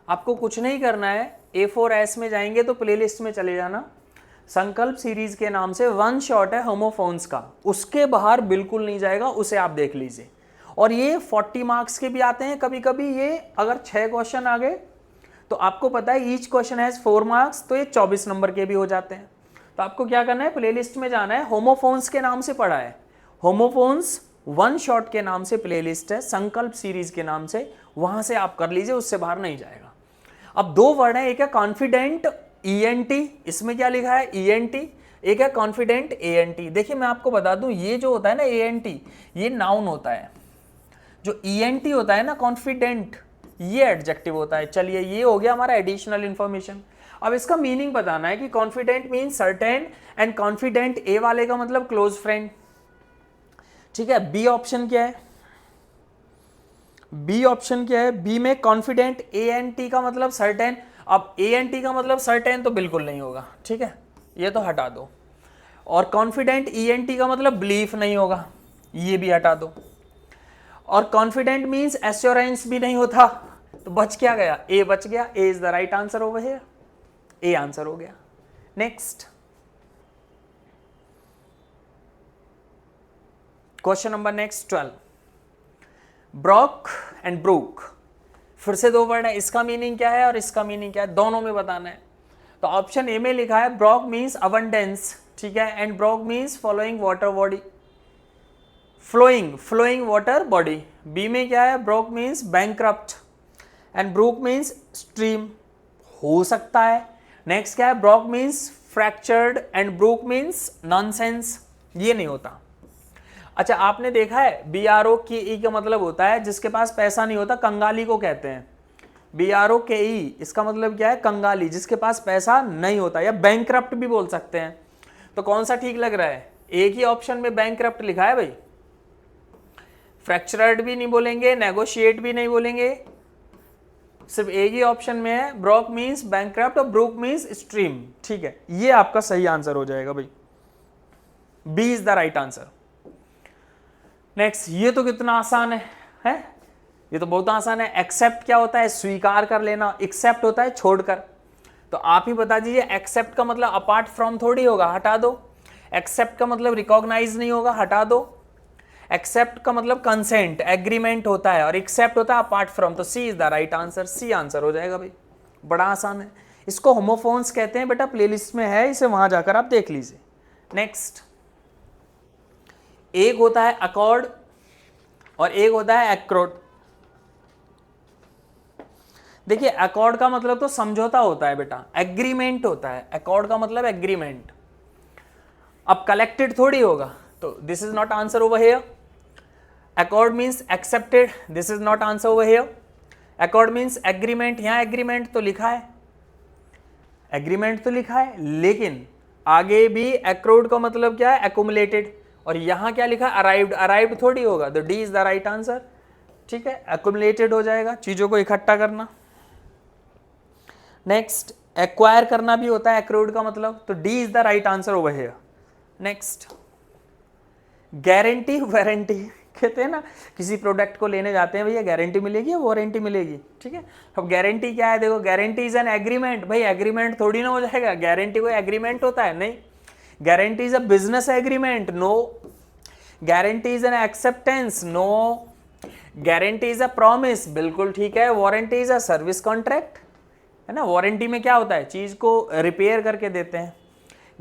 आपको कुछ नहीं करना है, A4S में जाएंगे तो प्लेलिस्ट में चले जाना, संकल्प सीरीज के नाम से वन शॉट है होमोफोन्स का, उसके बाहर बिल्कुल नहीं जाएगा, उसे आप देख लीजिए। और ये 40 मार्क्स के भी आते हैं कभी कभी, ये अगर 6 क्वेश्चन आ गए तो आपको पता है ईच क्वेश्चन हैज 4 मार्क्स, तो ये 24 नंबर के भी हो जाते हैं। तो आपको क्या करना है, प्लेलिस्ट में जाना है, होमोफोन्स के नाम से पढ़ा है, होमोफोन्स वन शॉट के नाम से प्लेलिस्ट है, संकल्प सीरीज के नाम से, वहां से आप कर लीजिए, उससे बाहर नहीं जाएगा। अब 2 वर्ड है, एक है कॉन्फिडेंट ENT, इसमें क्या लिखा है ENT, एक है कॉन्फिडेंट ANT। देखिए मैं आपको बता दूं, ये जो होता है ना ANT, ये नाउन होता है, जो ENT होता है ना कॉन्फिडेंट, ये एडजेक्टिव होता है। चलिए ये हो गया हमारा एडिशनल इंफॉर्मेशन। अब इसका मीनिंग बताना है कि confident mean certain and confident A वाले का मतलब क्लोज फ्रेंड, ठीक है। बी ऑप्शन क्या है, बी ऑप्शन क्या है, बी में कॉन्फिडेंट, ए एन टी का मतलब सर्टेन। अब ए एन टी का मतलब सर्टेन तो बिल्कुल नहीं होगा, ठीक है, ये तो हटा दो। और कॉन्फिडेंट ई एन टी का मतलब बिलीफ नहीं होगा, ये भी हटा दो। और कॉन्फिडेंट मींस एश्योरेंस भी नहीं होता, तो बच क्या गया, ए बच गया। A is the right answer over here, A answer हो गया। Next question number next 12, brock and brook, फिर से दो वर्ड है, इसका मीनिंग क्या है और इसका मीनिंग क्या है, दोनों में बताना है। तो ऑप्शन ए में लिखा है ब्रॉक मीन्स अबंडेंस, ठीक है, and broke means following water body, flowing water body. B में क्या है, broke means bankrupt and brook means stream, हो सकता है। नेक्स्ट क्या है, broke means fractured and brook means nonsense, ये नहीं होता। अच्छा, आपने देखा है बी आर ओ के ई का मतलब होता है जिसके पास पैसा नहीं होता, कंगाली को कहते हैं। बी आर ओ के ई इसका मतलब क्या है, कंगाली, जिसके पास पैसा नहीं होता, या बैंकरप्ट भी बोल सकते हैं। तो कौन सा ठीक लग रहा है, एक ही ऑप्शन में बैंकरप्ट लिखा है भाई, फ्रैक्चर्ड भी नहीं बोलेंगे, नेगोशिएट भी नहीं बोलेंगे, सिर्फ एक ही ऑप्शन में है, ब्रॉक मीन्स बैंकरप्ट और ब्रूक मीन्स स्ट्रीम, ठीक है, ये आपका सही आंसर हो जाएगा भाई, B is the right answer. Next, ये तो कितना आसान है? ये तो बहुत आसान है। एक्सेप्ट क्या होता है, स्वीकार कर लेना, एक्सेप्ट होता है छोड़कर। तो आप ही बता दीजिए, एक्सेप्ट का मतलब अपार्ट फ्रॉम थोड़ी होगा, हटा दो। एक्सेप्ट का मतलब रिकॉग्नाइज नहीं होगा, हटा दो। एक्सेप्ट का मतलब कंसेंट, एग्रीमेंट होता है, और एक्सेप्ट होता है अपार्ट फ्रॉम, तो C is the right answer, C answer हो जाएगा भाई, बड़ा आसान है। इसको होमोफोन्स कहते हैं बेटा, प्लेलिस्ट में है, इसे वहां जाकर आप देख लीजिए। नेक्स्ट, एक होता है अकॉर्ड और एक होता है एक्रोड। देखिए, अकॉर्ड का मतलब तो समझौता होता है बेटा, एग्रीमेंट होता है, अकॉर्ड का मतलब एग्रीमेंट। अब कलेक्टेड थोड़ी होगा, तो this is not answer over here. Accord means accepted, this is not answer over here. Accord means agreement, यहां एग्रीमेंट तो लिखा है, एग्रीमेंट तो लिखा है, लेकिन आगे भी एक्रोड का मतलब क्या है, एकुमुलेटेड, और यहां क्या लिखा है, अराइव्ड, अराइव्ड थोड़ी होगा, तो D is the right answer, ठीक है, एकुमुलेटेड हो जाएगा, चीजों को इकट्ठा करना। नेक्स्ट, एक्वायर करना भी होता है एक्रोड का मतलब, तो D is the right answer over here. Next, guarantee warranty, कहते हैं ना, किसी प्रोडक्ट को लेने जाते हैं, भैया गारंटी मिलेगी या वारंटी मिलेगी, ठीक है। अब गारंटी क्या है, देखो, गारंटी इज एन एग्रीमेंट, भाई एग्रीमेंट थोड़ी ना हो जाएगा, गारंटी कोई एग्रीमेंट होता है, नहीं। Guarantee is a business agreement, no. Guarantee is an acceptance, no. Guarantee is a promise, बिल्कुल ठीक है। Warranty is a service contract, है ना। वारंटी में क्या होता है, चीज को रिपेयर करके देते हैं,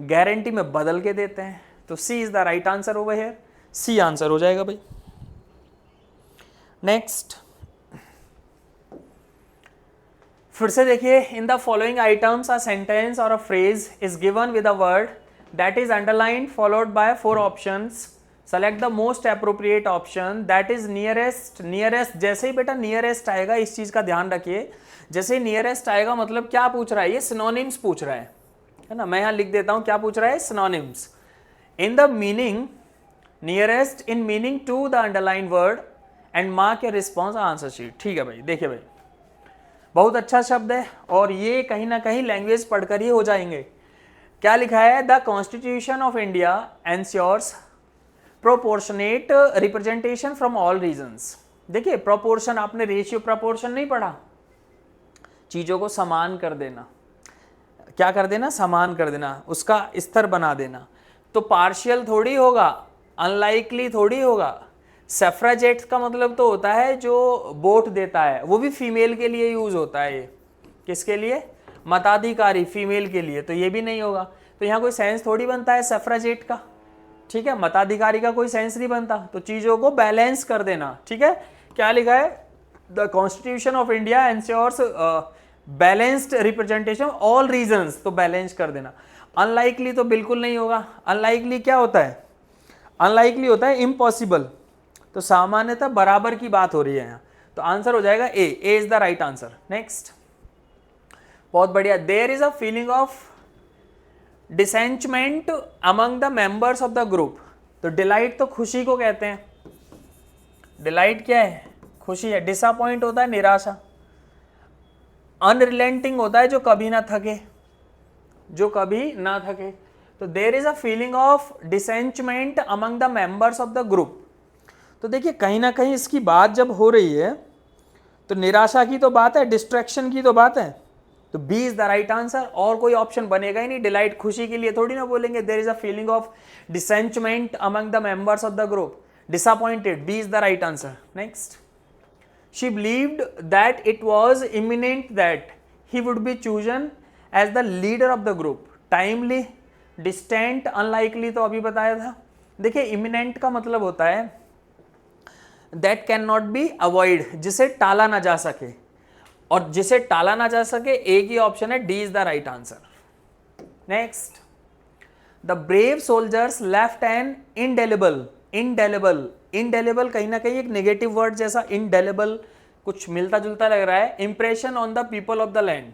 गारंटी में बदल के देते हैं, तो C is the right answer over here, C answer हो जाएगा भाई। नेक्स्ट, फिर से देखिए, in the following items a sentence और a phrase is given with a word that is underlined followed by 4 options, select the most appropriate option that is nearest. Nearest, जैसे ही बेटा नियरेस्ट आएगा, इस चीज का ध्यान रखिए, जैसे ही नियरेस्ट आएगा मतलब क्या पूछ रहा है, ये सिनोनिम्स पूछ रहा है ना। मैं यहां लिख देता हूं, क्या पूछ रहा है, synonyms. In the meaning, nearest in meaning to the underline word and mark your response answer sheet, ठीक है भाई। देखिए भाई, बहुत अच्छा शब्द है, और ये कहीं ना कहीं लैंग्वेज पढ़कर ही हो जाएंगे। क्या लिखा है, the constitution of India ensures proportionate representation from all regions. देखिए, प्रोपोर्शन, आपने रेशियो प्रोपोर्शन नहीं पढ़ा, चीजों को समान कर देना, क्या कर देना, समान कर देना, उसका स्तर बना देना। तो पार्शियल थोड़ी होगा, अनलाइकली थोड़ी होगा। सफ्राजेट का मतलब तो होता है जो वोट देता है, वो भी फीमेल के लिए यूज होता है। ये किसके लिए, मताधिकारी, फीमेल के लिए, तो ये भी नहीं होगा। तो यहाँ कोई सेंस थोड़ी बनता है सफ्राजेट का, ठीक है, मताधिकारी का कोई सेंस नहीं बनता। तो चीजों को बैलेंस कर देना, ठीक है। क्या लिखा है, the constitution of India ensures balanced representation all regions, तो बैलेंस कर देना। अनलाइकली तो बिल्कुल नहीं होगा। अनलाइकली क्या होता है, अनलाइकली होता है इम्पॉसिबल, तो सामान्यतः बराबर की बात हो रही है यहाँ, तो आंसर हो जाएगा A, A is the right answer. Next, बहुत बढ़िया, there is a feeling of disenchantment among the members of the group. तो डिलाइट तो खुशी को कहते हैं, डिलाइट क्या है, खुशी है। डिसअपॉइंट होता है निराशा। अनरिलेंटिंग होता है जो कभी ना थके, जो कभी ना थके। तो there is a feeling of disenchantment among the members of the group. तो देखिए कहीं ना कहीं इसकी बात जब हो रही है तो निराशा की तो बात है, डिस्ट्रैक्शन की तो बात है। तो B is the right answer, और कोई ऑप्शन बनेगा ही नहीं। डिलाइट खुशी के लिए थोड़ी ना बोलेंगे। There is a feeling of disenchantment among the members of the group, disappointed, B is the right answer. Next, she believed that it was imminent that he would be chosen as the leader of the group. Timely, distant, unlikely तो अभी बताया था। देखिए imminent का मतलब होता है that cannot be avoid, जिसे टाला ना जा सके, और जिसे टाला ना जा सके एक ही ऑप्शन है, D is the right answer. Next, the brave soldiers left N indelible, indelible, indelible कहीं ना कहीं एक नेगेटिव वर्ड जैसा, इंडेलिबल कुछ मिलता जुलता लग रहा है। Impression on the people of the land,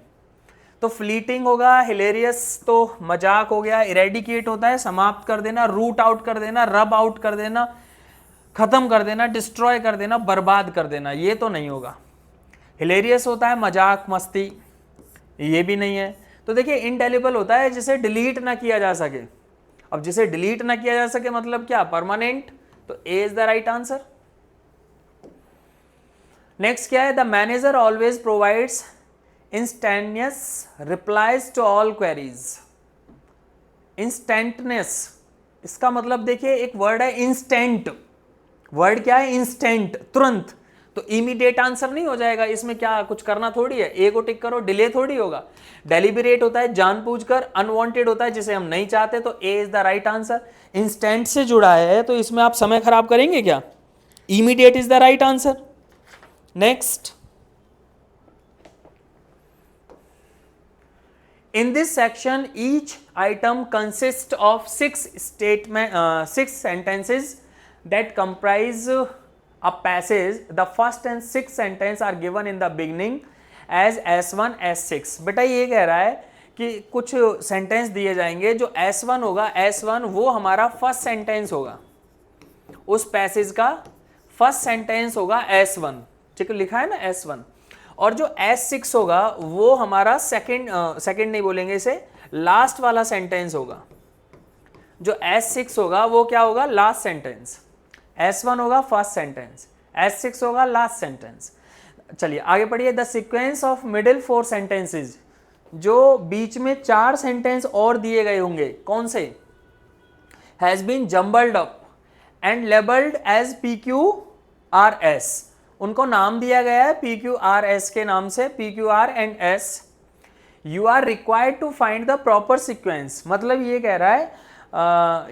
तो फ्लीटिंग होगा, हिलेरियस तो मजाक हो गया, इरेडिकेट होता है समाप्त कर देना, रूट आउट कर देना, रब आउट कर देना, खत्म कर देना, डिस्ट्रॉय कर देना, बर्बाद कर देना, ये तो नहीं होगा। हिलेरियस होता है मजाक मस्ती, ये भी नहीं है। तो देखिए इंडेलिबल होता है जिसे डिलीट ना किया जा सके। अब जिसे डिलीट ना किया जा सके मतलब क्या, परमानेंट, तो A is the right answer. Next क्या है, the manager always provides instantaneous replies to all queries. Instantaneous, इसका मतलब देखिए एक वर्ड है इंस्टेंट, वर्ड क्या है, इंस्टेंट, तुरंत। तो इमीडिएट आंसर नहीं हो जाएगा, इसमें क्या कुछ करना थोड़ी है, ए को टिक करो, डिले थोड़ी होगा। डेलिबरेट होता है जानबूझकर, अनवांटेड होता है जिसे हम नहीं चाहते, तो A is the right answer. Instant से जुड़ा है तो इसमें आप समय खराब करेंगे क्या, immediate is the right answer. Next, in this section each item consists of six sentences that comprise a passage. The first and sixth sentence are given in the beginning as S1 S6। बेटा ये कह रहा है कि कुछ sentence दिए जाएंगे, जो S1 होगा, S1 वो हमारा फर्स्ट सेंटेंस होगा, उस पैसेज का फर्स्ट सेंटेंस होगा S1, ठीक है, लिखा है ना S1। और जो S6 होगा वो हमारा सेकंड नहीं बोलेंगे इसे, लास्ट वाला सेंटेंस होगा। जो S6 होगा वो क्या होगा, लास्ट सेंटेंस। S1 होगा फर्स्ट सेंटेंस, S6 होगा लास्ट सेंटेंस। चलिए आगे पढ़िए। The sequence of middle 4 sentences, जो बीच में 4 सेंटेंस और दिए गए होंगे, कौन से, has been jumbled up and labelled as PQRS। उनको नाम दिया गया है PQRS के नाम से, PQR and S। You are required to find the proper sequence, मतलब ये कह रहा है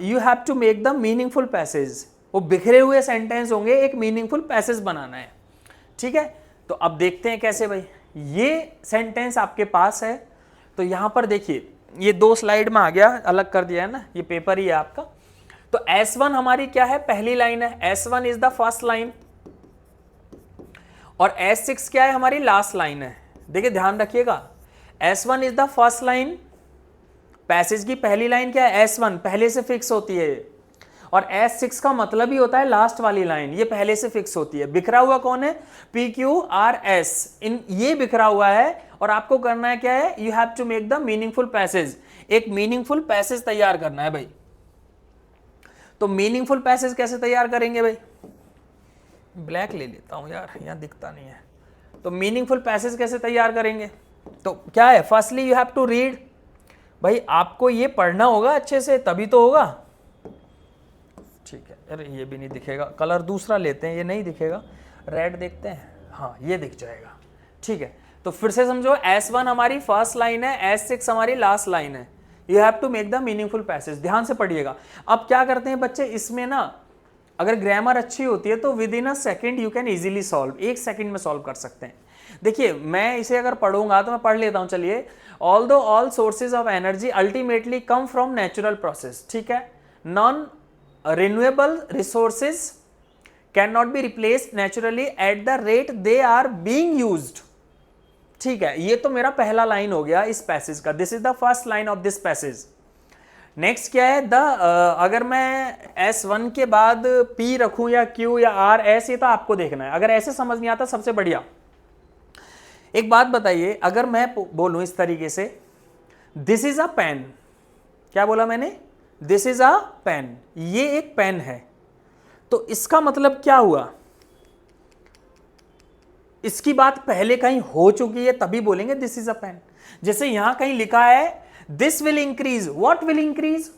you have to make the meaningful passage. वो बिखरे हुए सेंटेंस होंगे, एक मीनिंगफुल पैसेज बनाना है, ठीक है। तो अब देखते हैं कैसे भाई। ये सेंटेंस आपके पास है, तो यहां पर देखिए ये 2 स्लाइड में आ गया, अलग कर दिया है ना, ये पेपर ही है आपका। तो S1 हमारी क्या है, पहली लाइन है, S1 is the first line, और S6 क्या है, हमारी लास्ट लाइन है। देखिए ध्यान रखिएगा, S1 is the first line, passage की पहली लाइन क्या है, S1 पहले से फिक्स होती है, और S6 का मतलब ही होता है लास्ट वाली लाइन, ये पहले से फिक्स होती है। बिखरा हुआ कौन है, PQRS, इन ये बिखरा हुआ है, और आपको करना है क्या है, you have to make the meaningful passage, एक मीनिंगफुल पैसेज तैयार करना है भाई। तो मीनिंगफुल पैसेज कैसे तैयार करेंगे भाई, ब्लैक ले लेता हूं यार, यहां दिखता नहीं है। तो मीनिंगफुल पैसेज कैसे तैयार करेंगे, तो क्या है, firstly you have to read. भाई आपको ये पढ़ना होगा अच्छे से, तभी तो होगा, ठीक है। अरे ये भी नहीं दिखेगा, कलर दूसरा लेते हैं, ये नहीं दिखेगा, रेड देखते हैं, हाँ ये दिख जाएगा, ठीक है। तो फिर से समझो, S1 हमारी फर्स्ट लाइन है, S6 हमारी लास्ट लाइन है। You have to make the meaningful passage, ध्यान से पढ़िएगा। अब क्या करते हैं बच्चे, इसमें ना अगर ग्रामर अच्छी होती है तो with in a second you can easily solve, 1 second में सॉल्व कर सकते हैं। देखिए मैं इसे अगर पढ़ूंगा तो मैं पढ़ लेता हूं, चलिए। Although all sources of energy ultimately come from natural process, ठीक है। Non renewable resources can not be replaced naturally at the rate they are being used, ठीक है। ये तो मेरा पहला लाइन हो गया इस पैसेज का, this is the first line of this passage. Next क्या है, अगर मैं S1 के बाद P रखूं या Q या R S, ये तो आपको देखना है। अगर ऐसे समझ नहीं आता सबसे बढ़िया, एक बात बताइए, अगर मैं बोलूं इस तरीके से, दिस इज अ पेन, क्या बोला मैंने, दिस इज अ पेन, ये एक पेन है, तो इसका मतलब क्या हुआ, इसकी बात पहले कहीं हो चुकी है तभी बोलेंगे दिस इज अ पेन। जैसे यहां कहीं लिखा है this will increase, what will increase,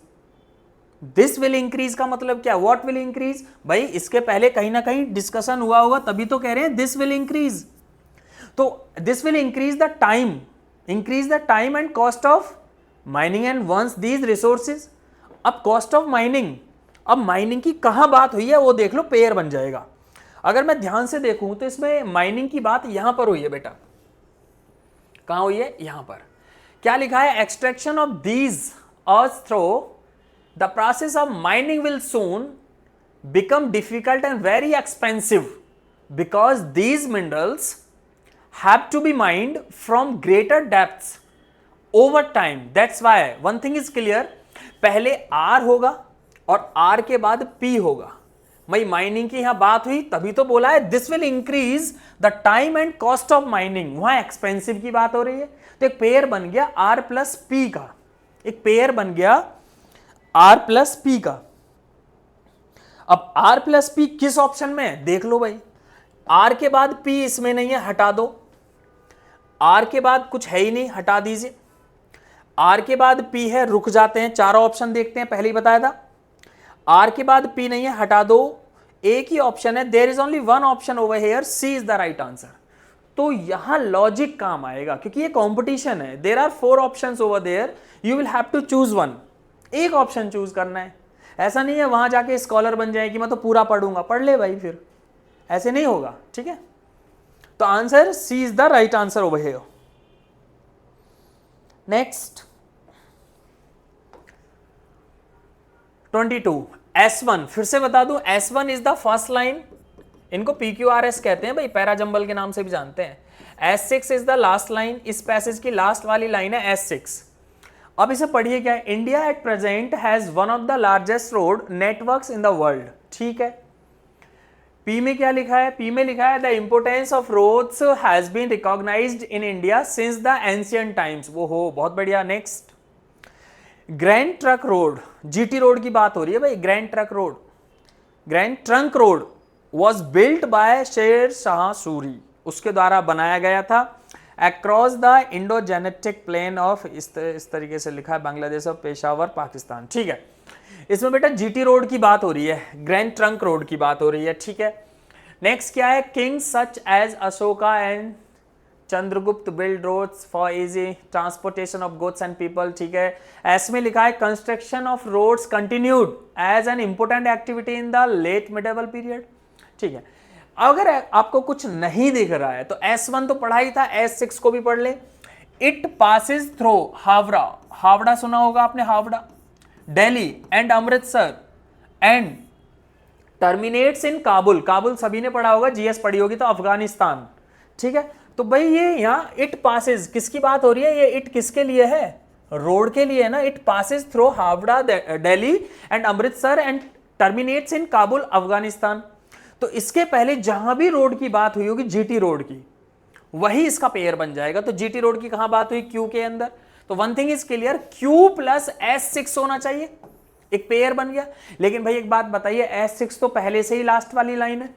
this will increase का मतलब क्या, व्हाट विल इंक्रीज, भाई इसके पहले कहीं ना कहीं डिस्कशन हुआ होगा तभी तो कह रहे हैं दिस विल इंक्रीज। तो this will increase the time and cost of mining and once these resources. अब कॉस्ट ऑफ माइनिंग, अब माइनिंग की कहां बात हुई है वो देख लो, पेयर बन जाएगा। अगर मैं ध्यान से देखूं तो इसमें माइनिंग की बात यहां पर हुई है बेटा, कहां हुई है, यहां पर क्या लिखा है, extraction of these earth through the process of mining will soon become difficult and very expensive because these minerals have to be mined from greater depths over time. That's why one thing is clear, पहले R होगा और R के बाद P होगा। भाई mining की यहां बात हुई तभी तो बोला है this will increase the time and cost of mining, वहां एक्सपेंसिव की बात हो रही है। तो एक पेयर बन गया R प्लस P का, एक पेयर बन गया R प्लस P का। अब R प्लस P किस ऑप्शन में है देख लो भाई, R के बाद P इसमें नहीं है, हटा दो, R के बाद कुछ है ही नहीं, हटा दीजिए, R के बाद P है, रुक जाते हैं, चारों ऑप्शन देखते हैं, पहले ही बताया था, R के बाद P नहीं है, हटा दो, एक ही ऑप्शन है, there is only one option over here, C is the right answer. तो यहां लॉजिक काम आएगा क्योंकि ये कॉम्पिटिशन है, there are 4 options over there, you will have to choose one, एक ऑप्शन चूज करना है। ऐसा नहीं है वहां जाके स्कॉलर बन जाए कि मैं तो पूरा पढ़ूंगा, पढ़ ले भाई, फिर ऐसे नहीं होगा, ठीक है। तो answer C is the right answer over here. Next 22 S1, फिर से बता दूं, S1 is the first line, इनको PQRS कहते हैं भाई, पैराजंबल के नाम से भी जानते हैं। S6 is the last line, इस पैसेज की लास्ट वाली लाइन है S6। अब इसे पढ़िए क्या है, India at present has one of the largest road networks in the world, ठीक है। पी में क्या लिखा है, पी में लिखा है the importance of roads has been recognized in India since the ancient times, वो हो बहुत बढ़िया। Next grand truck road, GT road की बात हो रही है भाई, grand truck road, grand trunk road was built by Sher Shah Suri, उसके द्वारा बनाया गया था across the Indo genetic plain of, इस तरीके से लिखा है, बांग्लादेश और पेशावर पाकिस्तान, ठीक है। इसमें बेटा जीटी रोड की बात हो रही है, ग्रैंड ट्रंक रोड की बात हो रही है, ठीक है। नेक्स्ट क्या है, kings such as Ashoka and Chandragupta build roads for easy transportation of goods and people, ठीक है। एस में लिखा है construction of roads continued as an important activity in the late medieval period, ठीक है। अगर आपको कुछ नहीं दिख रहा है तो S1 तो पढ़ा ही था, S6 को भी पढ़ ले। It passes through Howrah, Howrah सुना होगा आपने, Howrah, Delhi and Amritsar and terminates in Kabul, Kabul सभी ने पढ़ा होगा, जीएस पढ़ी होगी तो अफगानिस्तान, ठीक है। तो भाई ये यहाँ इट पासिस किसकी बात हो रही है, ये इट किसके लिए है, रोड के लिए है ना। It passes through Howrah, Delhi and Amritsar and terminates in Kabul Afghanistan. तो इसके पहले जहां भी रोड की बात हुई होगी जीटी रोड की, वही इसका पेयर बन जाएगा। तो जीटी रोड की कहां बात हुई, क्यू के अंदर। तो one thing is clear, Q plus S6 होना चाहिए, एक पेयर बन गया। लेकिन भाई एक बात बताइए, S6 तो पहले से ही लास्ट वाली लाइन है,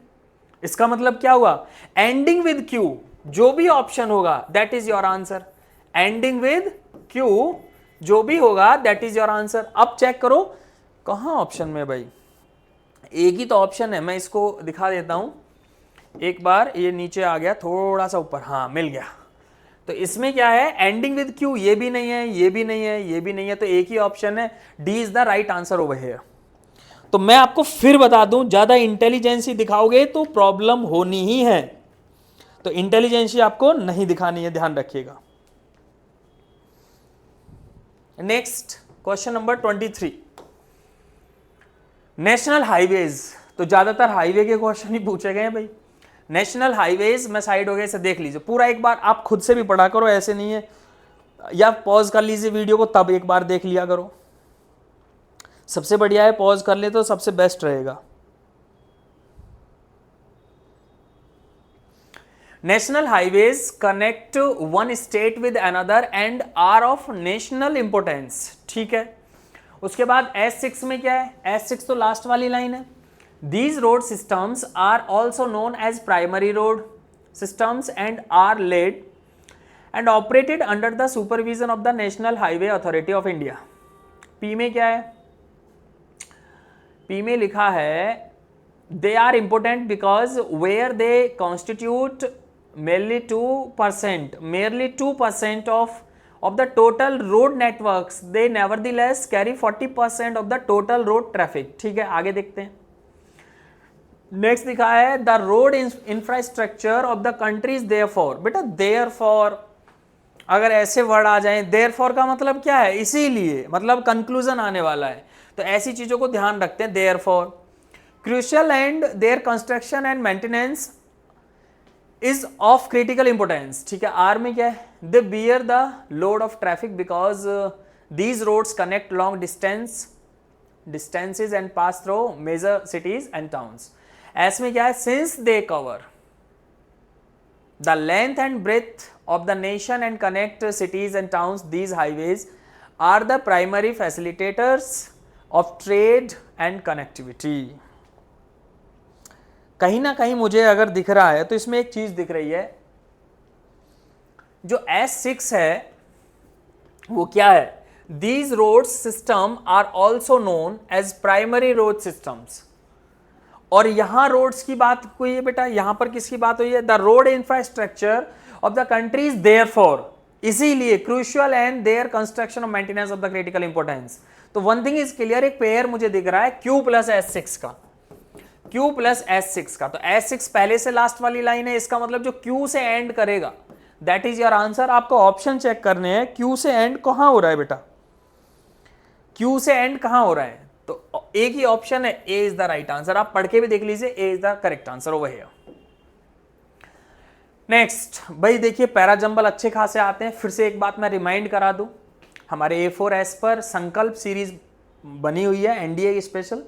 इसका मतलब क्या हुआ, एंडिंग विद क्यू, जो भी ऑप्शन होगा that is your answer, ending with Q जो भी होगा दैट इज योर आंसर। अब चेक करो कहां ऑप्शन में, भाई एक ही तो ऑप्शन है, मैं इसको दिखा देता हूं एक बार, ये नीचे आ गया थोड़ा सा ऊपर, हाँ मिल गया। तो इसमें क्या है, एंडिंग विद क्यू, ये भी नहीं है, ये भी नहीं है, ये भी नहीं है, तो एक ही ऑप्शन है, D is the right answer over here. तो मैं आपको फिर बता दूं, ज्यादा इंटेलिजेंसी दिखाओगे तो प्रॉब्लम होनी ही है, तो इंटेलिजेंसी आपको नहीं दिखानी है, ध्यान रखिएगा। Next question number 23, national highways, तो ज्यादातर हाईवे के क्वेश्चन ही पूछे गए हैं भाई। नेशनल हाईवेज में साइड हो गए, इसे देख लीजिए पूरा, एक बार आप खुद से भी पढ़ा करो, ऐसे नहीं है, या पॉज कर लीजिए वीडियो को तब एक बार देख लिया करो। सबसे बढ़िया है पॉज कर ले तो सबसे बेस्ट रहेगा। National highways connect one state with another and are of national importance, ठीक है। उसके बाद S6 में क्या है, S6 तो लास्ट वाली लाइन है। These road systems are also known as primary road systems and are laid and operated under the supervision of the national highway authority of India. P में क्या है, P में लिखा है they are important because where they constitute merely 2% of the total road networks, they nevertheless carry 40% of the total road traffic, ठीक है। आगे देखते हैं। नेक्स्ट लिखा है the road infrastructure of the country is therefore. बेटा देयरफॉर अगर ऐसे वर्ड आ जाए, देयरफॉर का मतलब क्या है, इसीलिए, मतलब कंक्लूजन आने वाला है, तो ऐसी चीजों को ध्यान रखते हैं। Therefore crucial and their construction and maintenance is of critical importance, ठीक है। आर में क्या है, they bear the load of traffic because these roads connect long distances and pass through major cities and towns. S में क्या है, since they cover the length and breadth of the nation and connect cities and towns, these highways are the primary facilitators of trade and connectivity। कहीं ना कहीं मुझे अगर दिख रहा है तो इसमें एक चीज दिख रही है, जो S6 है वो क्या है, these road system are also known as primary road systems। और यहां रोड्स की बात हुई है बेटा, यहां पर किसकी बात हुई है, the road infrastructure of the country is therefore, इसीलिए क्रूशियल एंड देयर कंस्ट्रक्शन और maintenance of the critical importance. तो वन थिंग इज क्लियर, एक पेयर मुझे दिख रहा है Q प्लस S6 का, Q प्लस S6 का। तो S6 पहले से लास्ट वाली लाइन है, इसका मतलब जो Q से एंड करेगा दैट इज योर आंसर। आपको ऑप्शन चेक करने हैं, Q से एंड कहां हो रहा है बेटा, Q से एंड कहां हो रहा है, तो एक ही ऑप्शन है, A is the right answer. आप पढ़ के भी देख लीजिए, A is the correct answer over here. Next भाई देखिए, पैरा जंबल अच्छे खासे आते हैं। फिर से एक बात मैं रिमाइंड करा दूं, हमारे A4S पर संकल्प सीरीज बनी हुई है, NDA स्पेशल,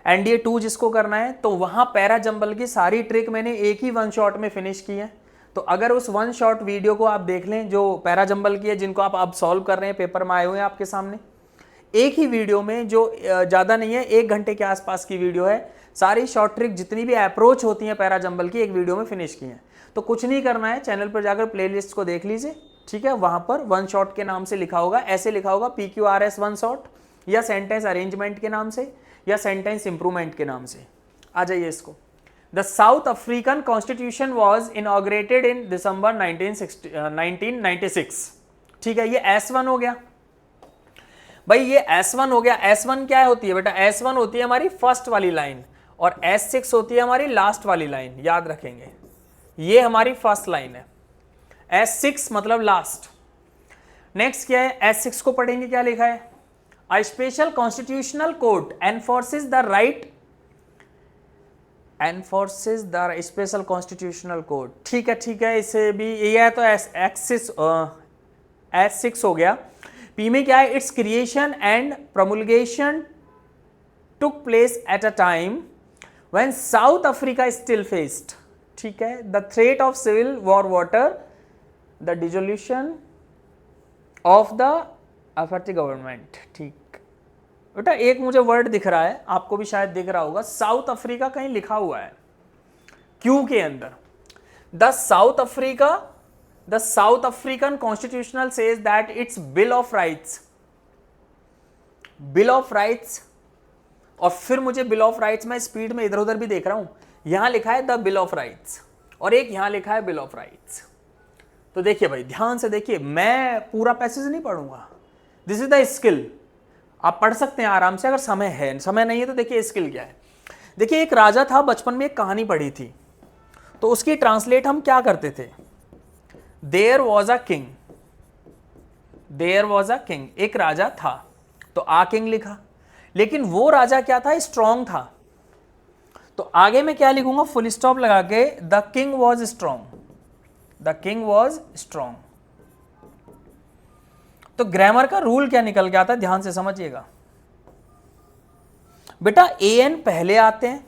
NDA 2 जिसको करना है, तो वहां पैरा जंबल की सारी ट्रिक मैंने एक ही वन शॉट में फिनिश की है। तो अगर उस वन शॉट वीडियो को आप देख लें जो पैरा जंबल की है, जिनको आप अब सॉल्व कर रहे हैं, पेपर में आए हुए हैं आपके सामने, एक ही वीडियो में, जो ज़्यादा नहीं है, 1 घंटे के आसपास की वीडियो है, सारी शॉर्ट ट्रिक जितनी भी अप्रोच होती हैं पैरा जंबल की एक वीडियो में फिनिश की हैं। तो कुछ नहीं करना है, चैनल पर जाकर प्लेलिस्ट को देख लीजिए, ठीक है। वहां पर वन शॉट के नाम से लिखा होगा, ऐसे लिखा होगा PQRS वन शॉट, या सेंटेंस अरेंजमेंट के नाम से, या सेंटेंस इंप्रूवमेंट के नाम से। आ जाइए इसको। The South African constitution was inaugurated in December 1996, ठीक है। ये S1 हो गया भाई, ये S1 हो गया। S1 क्या होती है बेटा, S1 होती है हमारी फर्स्ट वाली लाइन, और S6 होती है हमारी लास्ट वाली लाइन, याद रखेंगे। ये हमारी फर्स्ट लाइन है, S6 मतलब लास्ट। नेक्स्ट क्या है, S6 को पढ़ेंगे, क्या लिखा है, a special constitutional code एनफोर्सेस the right, एनफोर्सेस the special constitutional code, ठीक है, ठीक है। इसे भी ये है तो S6 हो गया। P में क्या है, its creation and promulgation took place at a time when South Africa still faced, ठीक है, the threat of civil war water the dissolution of the apartheid government, ठीक। बेटा एक मुझे वर्ड दिख रहा है, आपको भी शायद दिख रहा होगा, साउथ अफ्रीका कहीं लिखा हुआ है Q के अंदर। The South African constitutional says that it's bill of rights, bill of rights. और फिर मुझे बिल ऑफ राइट्स, मैं स्पीड में इधर उधर भी देख रहा हूं, यहां लिखा है द बिल ऑफ राइट्स, और एक यहां लिखा है बिल ऑफ राइट्स। तो देखिए भाई ध्यान से देखिए, मैं पूरा पैसेज नहीं पढ़ूंगा, दिस इज द स्किल। आप पढ़ सकते हैं आराम से अगर समय है, समय नहीं है तो देखिए स्किल क्या है। देखिए एक राजा था, बचपन में एक कहानी पढ़ी थी, तो उसकी ट्रांसलेट हम क्या करते थे, there was a king, there was a king, एक राजा था, तो आ किंग लिखा, लेकिन वो राजा क्या था, स्ट्रॉन्ग था। तो आगे मैं क्या लिखूंगा, फुल स्टॉप लगा के, the king was strong, the king was strong. तो ग्रामर का रूल क्या निकल के आता है, ध्यान से समझिएगा। बेटा ए एन पहले आते हैं,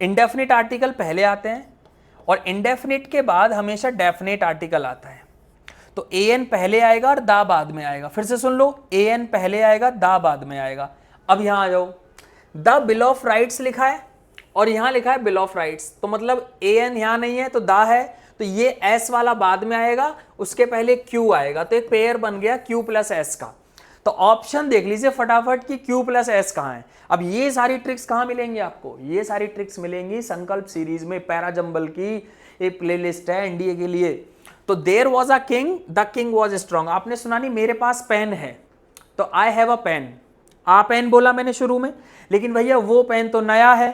इंडेफिनिट आर्टिकल पहले आते हैं, और इंडेफिनिट के बाद हमेशा डेफिनेट आर्टिकल आता है। तो ए एन पहले आएगा और दा बाद में आएगा। फिर से सुन लो, ए एन पहले आएगा, दा बाद में आएगा। अब यहां आ जाओ, द बिल ऑफ राइट्स लिखा है और यहां लिखा है बिल ऑफ राइट्स, तो मतलब ए एन यहां नहीं है तो दा है, तो ये एस वाला बाद में आएगा, उसके पहले क्यू आएगा, तो एक पेयर बन गया क्यू प्लस एस का। तो ऑप्शन देख लीजिए फटाफट कि क्यू प्लस एस कहां है। अब ये सारी ट्रिक्स कहां मिलेंगी आपको? ये सारी ट्रिक्स मिलेंगी संकल्प सीरीज में, पैरा जंबल की एक प्लेलिस्ट है एनडीए के लिए। तो there was a king, the king was strong. आपने सुना नहीं मेरे पास पेन है, तो I have a pen. A pen बोला मैंने शुरू में, लेकिन भैया वो पेन तो नया है,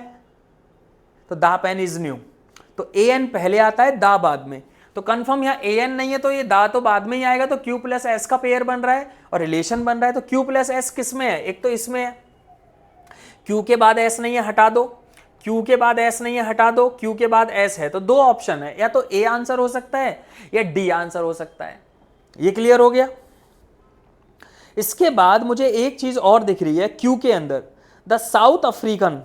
तो द पेन इज न्यू। तो ए एन पहले आता है, दा बाद में। तो कंफर्म यहाँ ए एन नहीं है तो ये दा तो बाद में ही आएगा, तो क्यू प्लस एस का पेयर बन रहा है और रिलेशन बन रहा है। तो क्यू प्लस एस किस में है? एक तो इसमें है, क्यू के बाद एस नहीं है हटा दो, क्यू के बाद एस नहीं है हटा दो, क्यू के बाद एस है। तो दो ऑप्शन है, या तो ए आंसर हो सकता है या डी आंसर हो सकता है। ये क्लियर हो गया? इसके बाद मुझे एक चीज और दिख रही है क्यू के अंदर, the South African.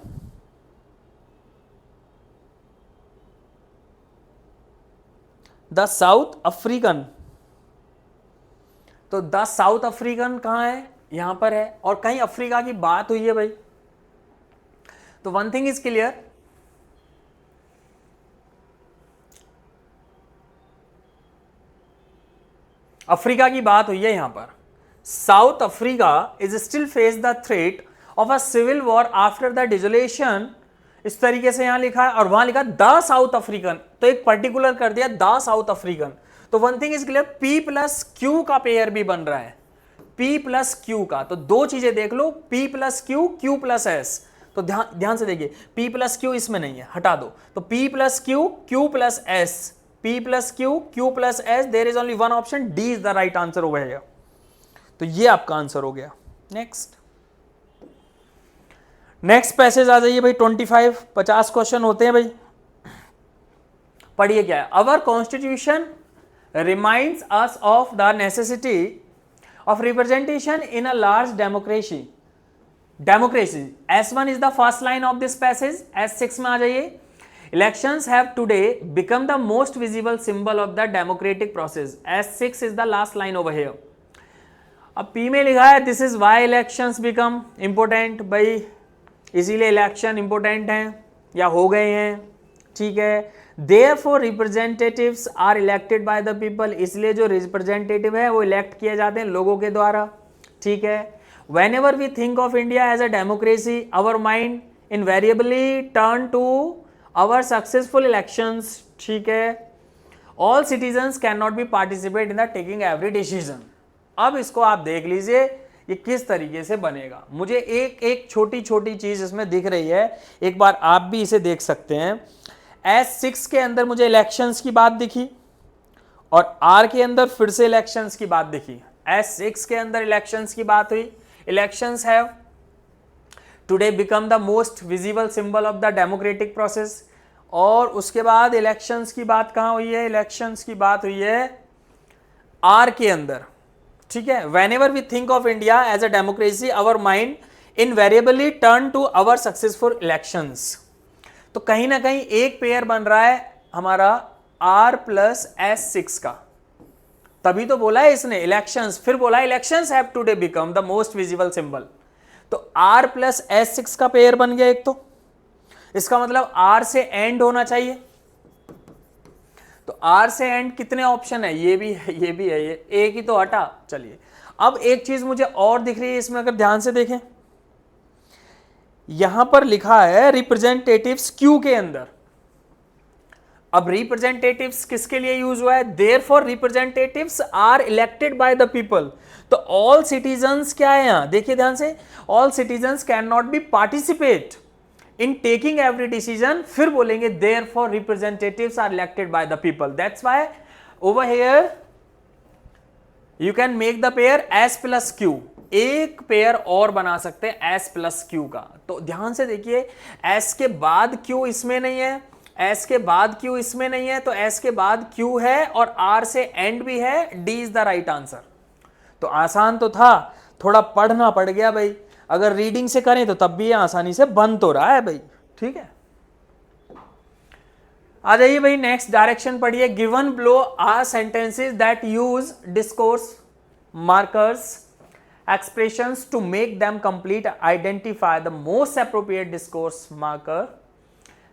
The South African, तो द साउथ अफ्रीकन कहां है? यहां पर है, और कहीं अफ्रीका की बात हुई है भाई। तो one thing is clear, Africa की बात हुई है यहां पर। South Africa is still face the threat of a civil war after the dissolution, इस तरीके से यहां लिखा है, और वहां लिखा द साउथ अफ्रीकन, तो एक पर्टिकुलर कर दिया द साउथ अफ्रीकन। तो one thing is clear, P plus Q का पेयर भी बन रहा है, पी प्लस क्यू का। तो दो चीजें देख लो, P plus Q, Q plus S. तो ध्यान से देखिए, पी प्लस क्यू इसमें नहीं है, हटा दो। तो P plus Q, Q plus S, P plus Q, Q plus S, there is only one option, D is the right answer over here. तो ये आपका आंसर हो गया। नेक्स्ट पैसेज आ जाइए भाई, 50 क्वेश्चन होते हैं भाई। पढ़िए क्या है, our constitution reminds us of the necessity of representation in a large democracy. S1 is the first line of this passage. S6 में आ जाइए, elections have today become the most visible symbol of the democratic process. S6 is the last line over here. अब P में लिखा है this is why elections become important, भाई इसीलिए election important हैं या हो गए हैं, ठीक है। Therefore representatives are elected by the people, इसलिए जो रिप्रेजेंटेटिव है वो इलेक्ट किए जाते हैं लोगों के द्वारा, ठीक है। Whenever we think of India as a democracy, our mind invariably turn to our successful elections, ठीक है। All citizens cannot be participate in the taking every decision। अब इसको आप देख लीजिए ये किस तरीके से बनेगा। मुझे एक एक छोटी छोटी चीज इसमें दिख रही है, एक बार आप भी इसे देख सकते हैं। S6 के अंदर मुझे इलेक्शंस की बात दिखी और R के अंदर फिर से इलेक्शंस की बात दिखी। S6 के अंदर इलेक्शंस की बात हुई, elections have today become the most visible symbol of the democratic process, और उसके बाद इलेक्शंस की बात कहां हुई है? इलेक्शंस की बात हुई है R के अंदर, ठीक है। Whenever we think of India as a democracy, our mind invariably turn to our successful elections। तो कहीं ना कहीं एक पेयर बन रहा है हमारा R प्लस S6 का, तभी तो बोला है इसने इलेक्शंस, फिर बोला elections have today become the most visible symbol. तो R प्लस S6 का पेयर बन गया एक, तो इसका मतलब R से एंड होना चाहिए। तो R से एंड कितने ऑप्शन है? ये भी है, ये भी है, ये एक ही तो हटा। चलिए अब एक चीज मुझे और दिख रही है इसमें, अगर ध्यान से देखें, यहां पर लिखा है रिप्रेजेंटेटिव्स क्यू के अंदर। अब रिप्रेजेंटेटिव्स किसके लिए यूज हुआ है? Therefore representatives are elected by the people. तो ऑल सिटीजन्स क्या है यहां? देखिए ध्यान से, all citizens can not be participate in taking every decision, फिर बोलेंगे therefore representatives are elected by the people. That's why over here you can make the pair S plus Q. एक pair और बना सकते हैं S प्लस क्यू का। तो ध्यान से देखिए, S के बाद Q इसमें नहीं है, S के बाद Q इसमें नहीं है, तो S के बाद Q है और R से एंड भी है, D is the right answer. तो आसान तो था, थोड़ा पढ़ना पड़ गया भाई। अगर रीडिंग से करें तो तब भी ये आसानी से बन तो रहा है भाई, ठीक है। आ जाइए भाई, नेक्स्ट डायरेक्शन पढ़िए। Given below are sentences that use discourse markers expressions to make them complete. Identify the most appropriate discourse marker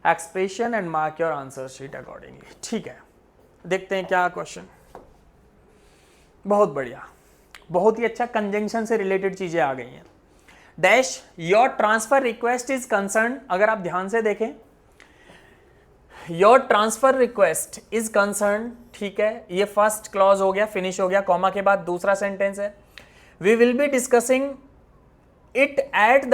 expression and mark your answer sheet accordingly. ठीक है, देखते हैं क्या क्वेश्चन। बहुत बढ़िया, बहुत ही अच्छा, कंजंक्शन से रिलेटेड चीजें आ गई हैं। Dash your transfer request is concern, अगर आप ध्यान से देखें, your transfer request is concern, ठीक है, ये फर्स्ट क्लॉज हो गया, फिनिश हो गया, कॉमा के बाद दूसरा सेंटेंस है, we will be discussing it at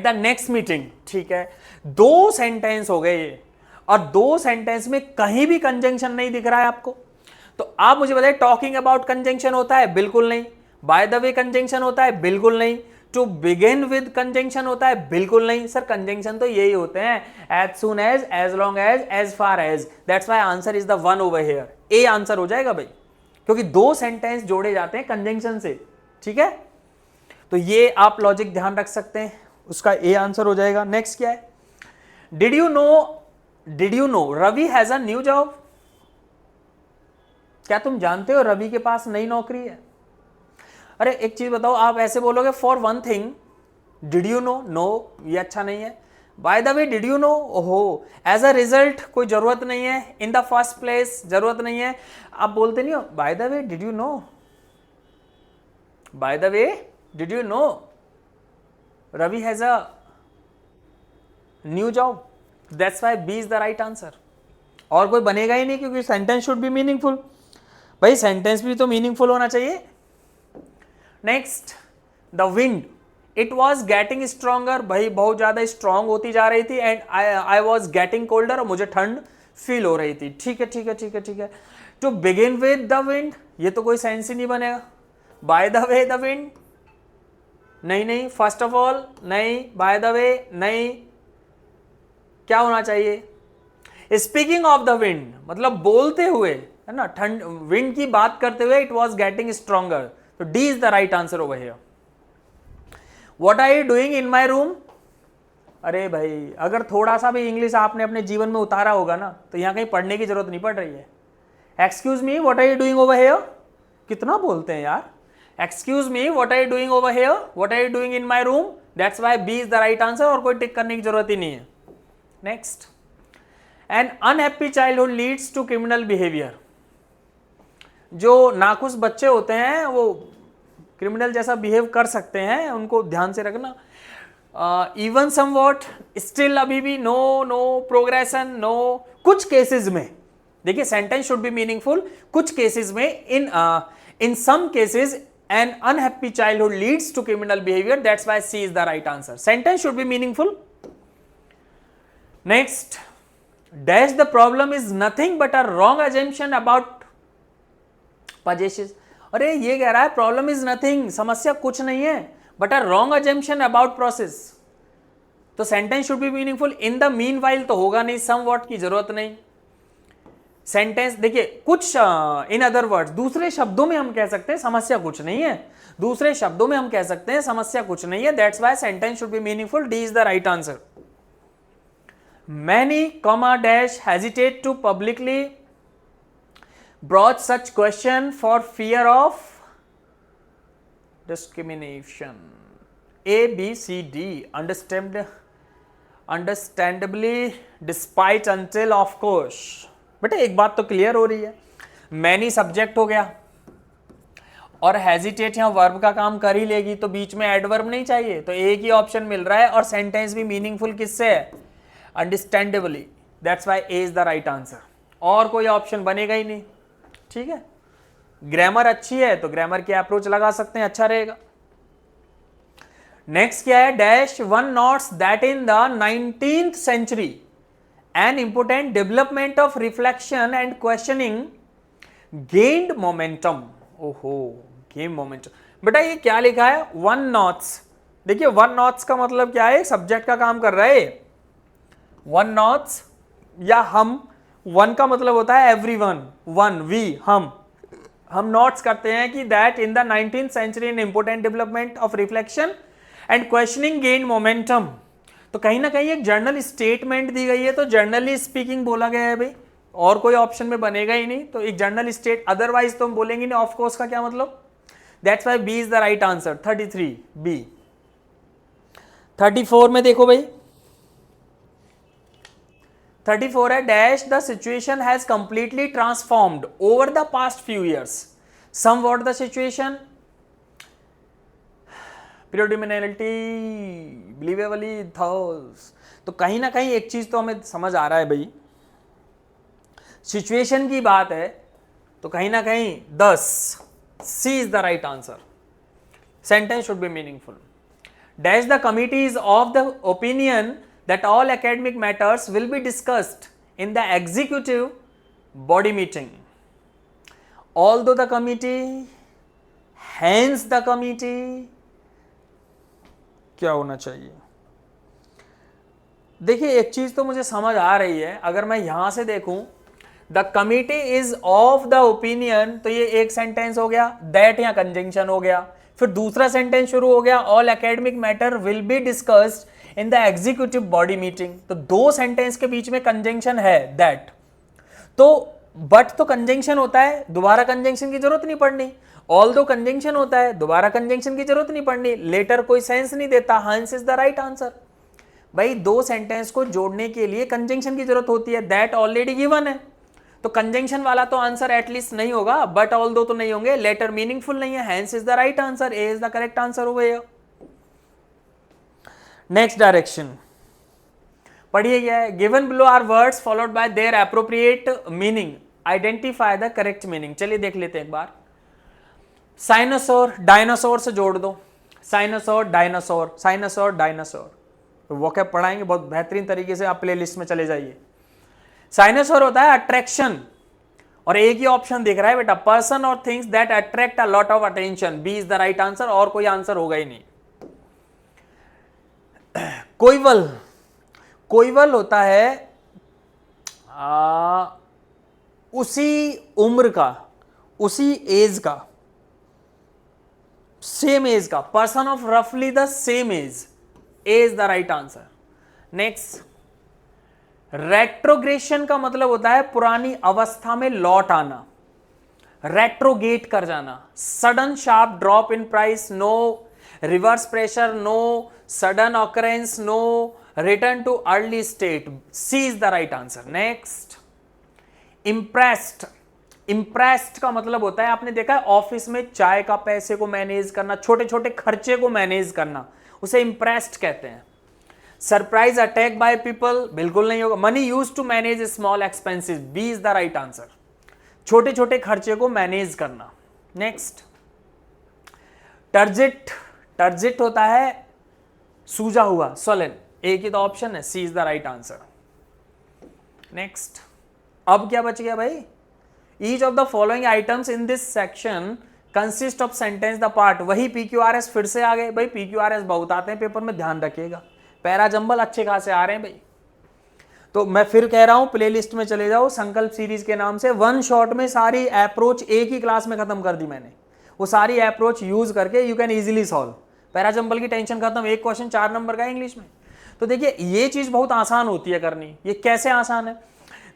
the next meeting, ठीक है। दो सेंटेंस हो गए ये, और दो सेंटेंस में कहीं भी कंजंक्शन नहीं दिख रहा है आपको, तो आप मुझे बताइए टॉकिंग अबाउट कंजंक्शन होता है? बिल्कुल नहीं। बाय द वे कंजंक्शन होता है? बिल्कुल नहीं। टू बिगिन विद कंजंक्शन होता है? बिल्कुल नहीं। सर कंजंक्शन तो यही होते हैं, as soon as long as far as, that's why answer is the one over here. A answer हो जाएगा भाई, क्योंकि दो सेंटेंस जोड़े जाते हैं कंजंक्शन से, ठीक है। तो ये आप लॉजिक ध्यान रख सकते हैं, उसका ए आंसर हो जाएगा। नेक्स्ट क्या है? Did you know Ravi has a new job, क्या तुम जानते हो रवि के पास नई नौकरी है? अरे एक चीज बताओ, आप ऐसे बोलोगे for one thing, did you know, no ये अच्छा नहीं है। By the way did you know, ओहो, एज अ रिजल्ट कोई जरूरत नहीं है, इन द फर्स्ट प्लेस जरूरत नहीं है। आप बोलते नहीं हो by the way did you know, by the way did you know Ravi has a new job, that's why B is the right answer. और कोई बनेगा ही नहीं, क्योंकि सेंटेंस शुड बी मीनिंगफुल। भाई सेंटेंस भी तो मीनिंगफुल होना चाहिए। Next, the wind it was getting stronger, भाई बहुत ज्यादा स्ट्रॉन्ग होती जा रही थी, and I was getting colder, और मुझे ठंड फील हो रही थी। ठीक है ठीक है ठीक है ठीक है। To begin with the wind, ये तो कोई सेंस ही नहीं बनेगा। By the way the wind, नहीं नहीं। फर्स्ट ऑफ ऑल नहीं, बाय द वे नहीं, क्या होना चाहिए? स्पीकिंग ऑफ द विंड, मतलब बोलते हुए, है ना, ठंड विंड की बात करते हुए, इट वॉज गेटिंग स्ट्रॉन्गर, तो D is the right answer over here. What are you doing in my room? अरे भाई अगर थोड़ा सा भी इंग्लिश आपने अपने जीवन में उतारा होगा ना, तो यहाँ कहीं पढ़ने की जरूरत नहीं पड़ रही है। Excuse me what are you doing over here, कितना बोलते हैं यार। Excuse me what are you doing over here, what are you doing in my room, that's why B is the right answer, और कोई टिक करने की जरूरत ही नहीं है। Next, an unhappy childhood leads to criminal behaviour, जो नाखुश बच्चे होते हैं वो क्रिमिनल जैसा बिहेव कर सकते हैं, उनको ध्यान से रखना। इवन समवॉट, स्टिल, अभी भी, नो नो, प्रोग्रेशन, नो। कुछ केसेस में, देखिए सेंटेंस शुड बी मीनिंगफुल, कुछ केसेस में, in some cases an unhappy childhood leads to criminal behaviour, that's why C is the right answer. Sentence should be meaningful. Next, dash the problem is nothing but a wrong assumption about possesses, अरे ये कह रहा है problem is nothing, समस्या कुछ नहीं है, but a wrong assumption about process, तो sentence should be meaningful. In the meanwhile तो होगा नहीं, सम वॉट की जरूरत नहीं। सेंटेंस देखिए कुछ, इन अदर वर्ड्स, दूसरे शब्दों में हम कह सकते हैं समस्या कुछ नहीं है, दूसरे शब्दों में हम कह सकते हैं समस्या कुछ नहीं है, that's why sentence should be meaningful, D is the right answer. Many comma dash hesitate to publicly brought such question for fear of discrimination. A, B, C, D. Understandably, despite, until, of course. बेटा एक बात तो clear हो रही है, many subject हो गया और हेजिटेट यहाँ वर्ब का काम कर ही लेगी, तो बीच में एडवर्ब नहीं चाहिए, तो एक ही ऑप्शन मिल रहा है, और सेंटेंस भी मीनिंगफुल किससे है? Understandably, that's why A is the right answer, और कोई ऑप्शन बनेगा ही नहीं। ठीक है, ग्रामर अच्छी है तो ग्रामर की अप्रोच लगा सकते हैं, अच्छा रहेगा। नेक्स्ट क्या है? Dash one notes that in the 19th century an important development of reflection and questioning gained momentum. ओहो, गेन मोमेंटम, बेटा ये क्या लिखा है? वन नॉट्स, देखिए वन नॉट्स का मतलब क्या है? सब्जेक्ट का काम कर रहा है वन नॉट्स, या हम, वन का मतलब होता है एवरीवन, वन, वी, हम, हम नोट्स करते हैं कि that in the 19th century an important development of reflection and questioning gain momentum. तो कहीं ना कहीं एक जर्नल स्टेटमेंट दी गई है, तो जर्नली स्पीकिंग बोला गया है भाई, और कोई ऑप्शन में बनेगा ही नहीं, तो एक जर्नल स्टेट, अदरवाइज तो हम बोलेंगे नहीं ऑफ कोर्स का क्या मतलब। That's why B is the right answer, 33 B. 34 में देखो भाई, 34 है dash the situation has completely transformed over the past few years. Somewhat the situation, predominantly, believably thus. तो कहीं ना कहीं एक चीज तो हमें समझ आ रहा है भाई, सिचुएशन की बात है तो कहीं ना कहीं 10 C is the right answer. Sentence should be meaningful. Dash the committee is of the opinion that all academic matters will be discussed in the executive body meeting. Although the committee, hence the committee, क्या होना चाहिए? देखिए एक चीज तो मुझे समझ आ रही है, अगर मैं यहां से देखूं the committee is of the opinion, तो ये एक सेंटेंस हो गया, दैट या कंजंक्शन हो गया, फिर दूसरा सेंटेंस शुरू हो गया all academic matter will be discussed in the executive body meeting. तो दो सेंटेंस के बीच में कंजंक्शन है दैट, तो बट तो कंजंक्शन होता है, दोबारा कंजंक्शन की जरूरत नहीं पड़नी। ऑल्दो कंजंक्शन होता है, दोबारा कंजंक्शन की जरूरत नहीं पड़नी। लेटर कोई सेंस नहीं देता, हंस इज द राइट आंसर। भाई दो सेंटेंस को जोड़ने के लिए कंजंक्शन की जरूरत होती है, दैट ऑलरेडी गिवन है, तो कंजंक्शन वाला तो आंसर एटलीस्ट नहीं होगा, बट ऑल्दो तो नहीं होंगे, लेटर मीनिंगफुल नहीं है, hence is the right answer, A is the correct answer over here. Next direction पढ़िए क्या है, given below are words followed by their appropriate meaning, identify the correct meaning. चलिए देख लेते हैं एक बार। साइनोसोर डायनासोर से जोड़ दो, साइनोसोर डायनासोर, साइनोसोर डायनासोर, वो क्या पढ़ाएंगे बहुत बेहतरीन तरीके से, आप प्ले लिस्ट में चले जाइए। साइनोसोर होता है अट्रैक्शन, और एक ही ऑप्शन दिख रहा है बेटा, पर्सन और things that attract a lot of attention, B is the right answer, और कोई आंसर होगा ही नहीं। कोइवल, कोइवल होता है उसी उम्र का, उसी एज का, सेम एज का, पर्सन ऑफ रफली the same age, A is the right answer. Next, retrogression का मतलब होता है पुरानी अवस्था में लौट आना, रेट्रोगेट कर जाना, sudden sharp drop in price, no reverse pressure, no sudden occurrence, no return to early state, C is the right answer. Next, impressed, impressed का मतलब होता है, आपने देखा है ऑफिस में चाय का पैसे को मैनेज करना, छोटे छोटे खर्चे को मैनेज करना, उसे इंप्रेस्ड कहते हैं। सरप्राइज अटैक बाय पीपल, बिल्कुल नहीं होगा। Money use to manage small expenses, B is the right answer, छोटे छोटे खर्चे को मैनेज करना। नेक्स्ट, टर्जिट, टर्जिट होता है सूजा हुआ, सोलन, एक ही तो ऑप्शन है, C is the right answer. Next, अब क्या बच गया भाई, each of the following items in this section consist of sentence the part, वही PQRS फिर से आ गए भाई, PQRS बहुत आते हैं पेपर में, ध्यान रखिएगा, पैरा जंबल अच्छे खासे आ रहे हैं भाई। तो मैं फिर कह रहा हूं प्लेलिस्ट में चले जाओ, संकल्प सीरीज के नाम से, वन शॉट में सारी अप्रोच एक ही क्लास में खत्म कर दी मैंने, वो सारी अप्रोच यूज करके you can easily solve, para jumble की टेंशन खत्म, एक क्वेश्चन 4 नंबर का इंग्लिश में। तो देखिए ये चीज बहुत आसान होती है करनी, ये कैसे आसान है,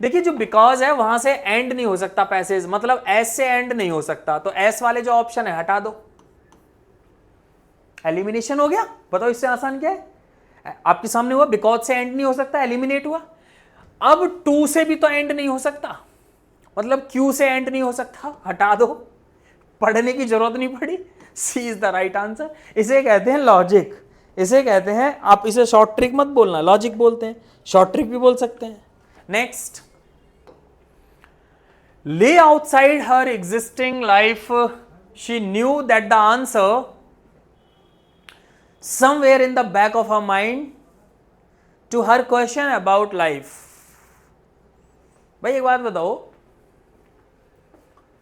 देखिए जो बिकॉज है वहां से एंड नहीं हो सकता पैसेज, मतलब एस से एंड नहीं हो सकता, तो एस वाले जो ऑप्शन है हटा दो, एलिमिनेशन हो गया। बताओ इससे आसान क्या है, आपके सामने हुआ बिकॉज से एंड नहीं हो सकता, एलिमिनेट हुआ। अब टू से भी तो एंड नहीं हो सकता, मतलब क्यू से एंड नहीं हो सकता, हटा दो, पढ़ने की जरूरत नहीं पड़ी, सी इज द राइट आंसर। इसे कहते हैं लॉजिक, इसे कहते हैं, आप इसे शॉर्ट ट्रिक मत बोलना, लॉजिक बोलते हैं, शॉर्ट ट्रिक भी बोल सकते हैं। Next, lay outside her existing life, she knew that the answer somewhere in the back of her mind to her question about life। भाई एक बात बताओ,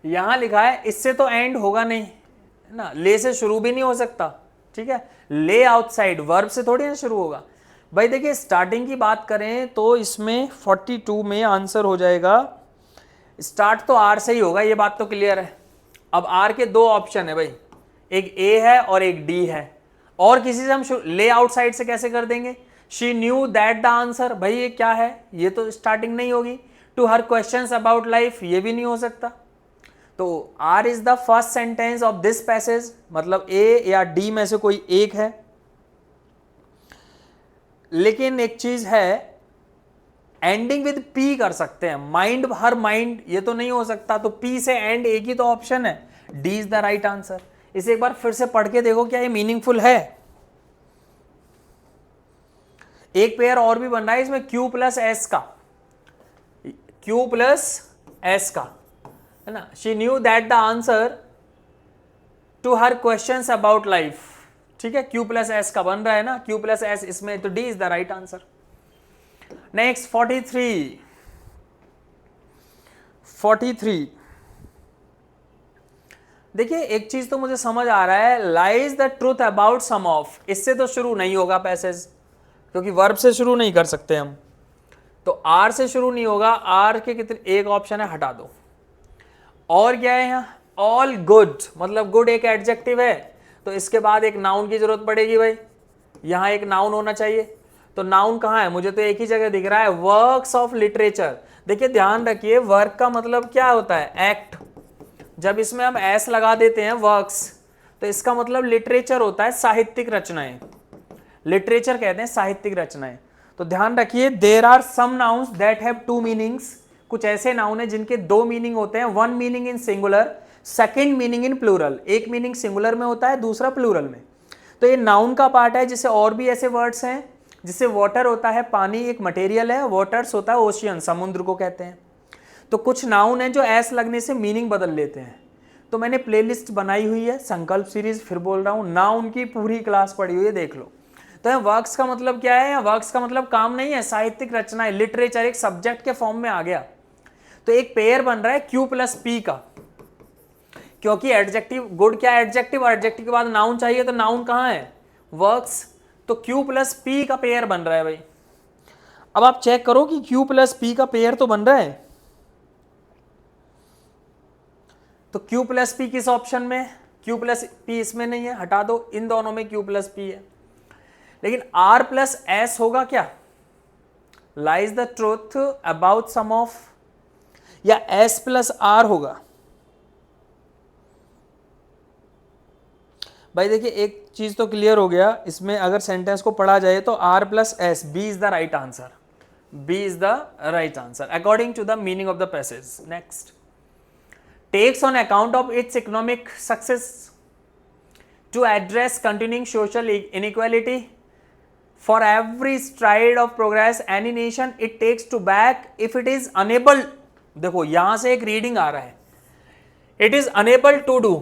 यहां लिखा है इससे तो एंड होगा नहीं ना, ले से शुरू भी नहीं हो सकता, ठीक है, ले आउटसाइड वर्ब से थोड़ी ना शुरू होगा। भाई देखिए स्टार्टिंग की बात करें तो इसमें 42 में आंसर हो जाएगा, स्टार्ट तो आर से ही होगा, ये बात तो क्लियर है, अब आर के दो ऑप्शन है भाई, एक ए है और एक डी है, और किसी से हम ले आउटसाइड से कैसे कर देंगे? She knew that the answer, भाई ये क्या है, ये तो स्टार्टिंग नहीं होगी। To her questions about life, ये भी नहीं हो सकता। तो R is the first sentence of this passage, मतलब ए या डी में से कोई एक है। लेकिन एक चीज है, एंडिंग विद पी कर सकते हैं, माइंड, हर माइंड, ये तो नहीं हो सकता। तो पी से एंड एक ही तो ऑप्शन है, D is the right answer. इसे एक बार फिर से पढ़ के देखो, क्या ये मीनिंगफुल है? एक पेयर और भी बन रहा है इसमें Q प्लस एस का, Q प्लस एस का, है ना। She knew that the answer to her questions about life, ठीक है, Q प्लस एस का बन रहा है ना, Q प्लस एस इसमें, तो D is the right answer. Next 43 देखिए, एक चीज तो मुझे समझ आ रहा है, lies the truth about some of, इससे तो शुरू नहीं होगा पैसेज, क्योंकि वर्ब से शुरू नहीं कर सकते हम, तो आर से शुरू नहीं होगा। आर के कितने, एक ऑप्शन है, हटा दो। और क्या है यहाँ? ऑल गुड, मतलब गुड एक एडजेक्टिव है, तो इसके बाद एक नाउन की जरूरत पड़ेगी भाई, यहाँ एक नाउन होना चाहिए। तो नाउन कहाँ है? मुझे तो एक ही जगह दिख रहा है, वर्क्स ऑफ लिटरेचर। देखिए ध्यान रखिए, वर्क का मतलब क्या होता है? एक्ट। जब इसमें हम एस लगा देते हैं वर्क्स, तो इसका मतलब लिटरेचर होता है, साहित्यिक रचनाएं, लिटरेचर कहते हैं साहित्यिक रचनाएं। तो ध्यान रखिए, there are some nouns that have two meanings, कुछ ऐसे नाउन है जिनके दो मीनिंग होते हैं, one meaning in singular, second meaning in plural. एक मीनिंग सिंगुलर में होता है, दूसरा प्लूरल में। तो ये नाउन का पार्ट है। जिसे और भी ऐसे वर्ड्स हैं, जिसे वाटर होता है, पानी एक मटेरियल है, वाटर्स होता है ओशियन, समुद्र को कहते हैं। तो कुछ नाउन है जो एस लगने से मीनिंग बदल लेते हैं। तो मैंने प्लेलिस्ट बनाई हुई है, संकल्प सीरीज, फिर बोल रहा हूँ, नाउन की पूरी क्लास पढ़ी हुई है, देख लो। तो वर्क्स का मतलब क्या है? वर्क्स का मतलब काम नहीं है, साहित्यिक रचनाएं, लिटरेचर एक सब्जेक्ट के फॉर्म में आ गया। तो एक पेयर बन रहा है Q प्लस P का, क्योंकि एडजेक्टिव, गुड क्या एडजेक्टिव, एडजेक्टिव के बाद नाउन चाहिए, तो नाउन कहाँ है? वर्क्स। तो Q प्लस P का पेयर बन रहा है भाई। अब आप चेक करो कि Q प्लस P का पेयर तो बन रहा है। तो Q प्लस P किस ऑप्शन में? Q प्लस P इसमें नहीं है, हटा दो, इन दोनों में Q प्लस P है। लेकिन R प्लस S होगा क्या? Lies the truth about some of, या S प्लस R होगा? भाई देखिए, एक चीज तो क्लियर हो गया इसमें, अगर सेंटेंस को पढ़ा जाए तो R plus S, B is the right answer, B is the right answer according to the meaning of the passage. Next, takes on account of its economic success to address continuing social inequality. For every stride of progress any nation it takes to back if it is unable, देखो यहां से एक reading आ रहा है, it is unable to do,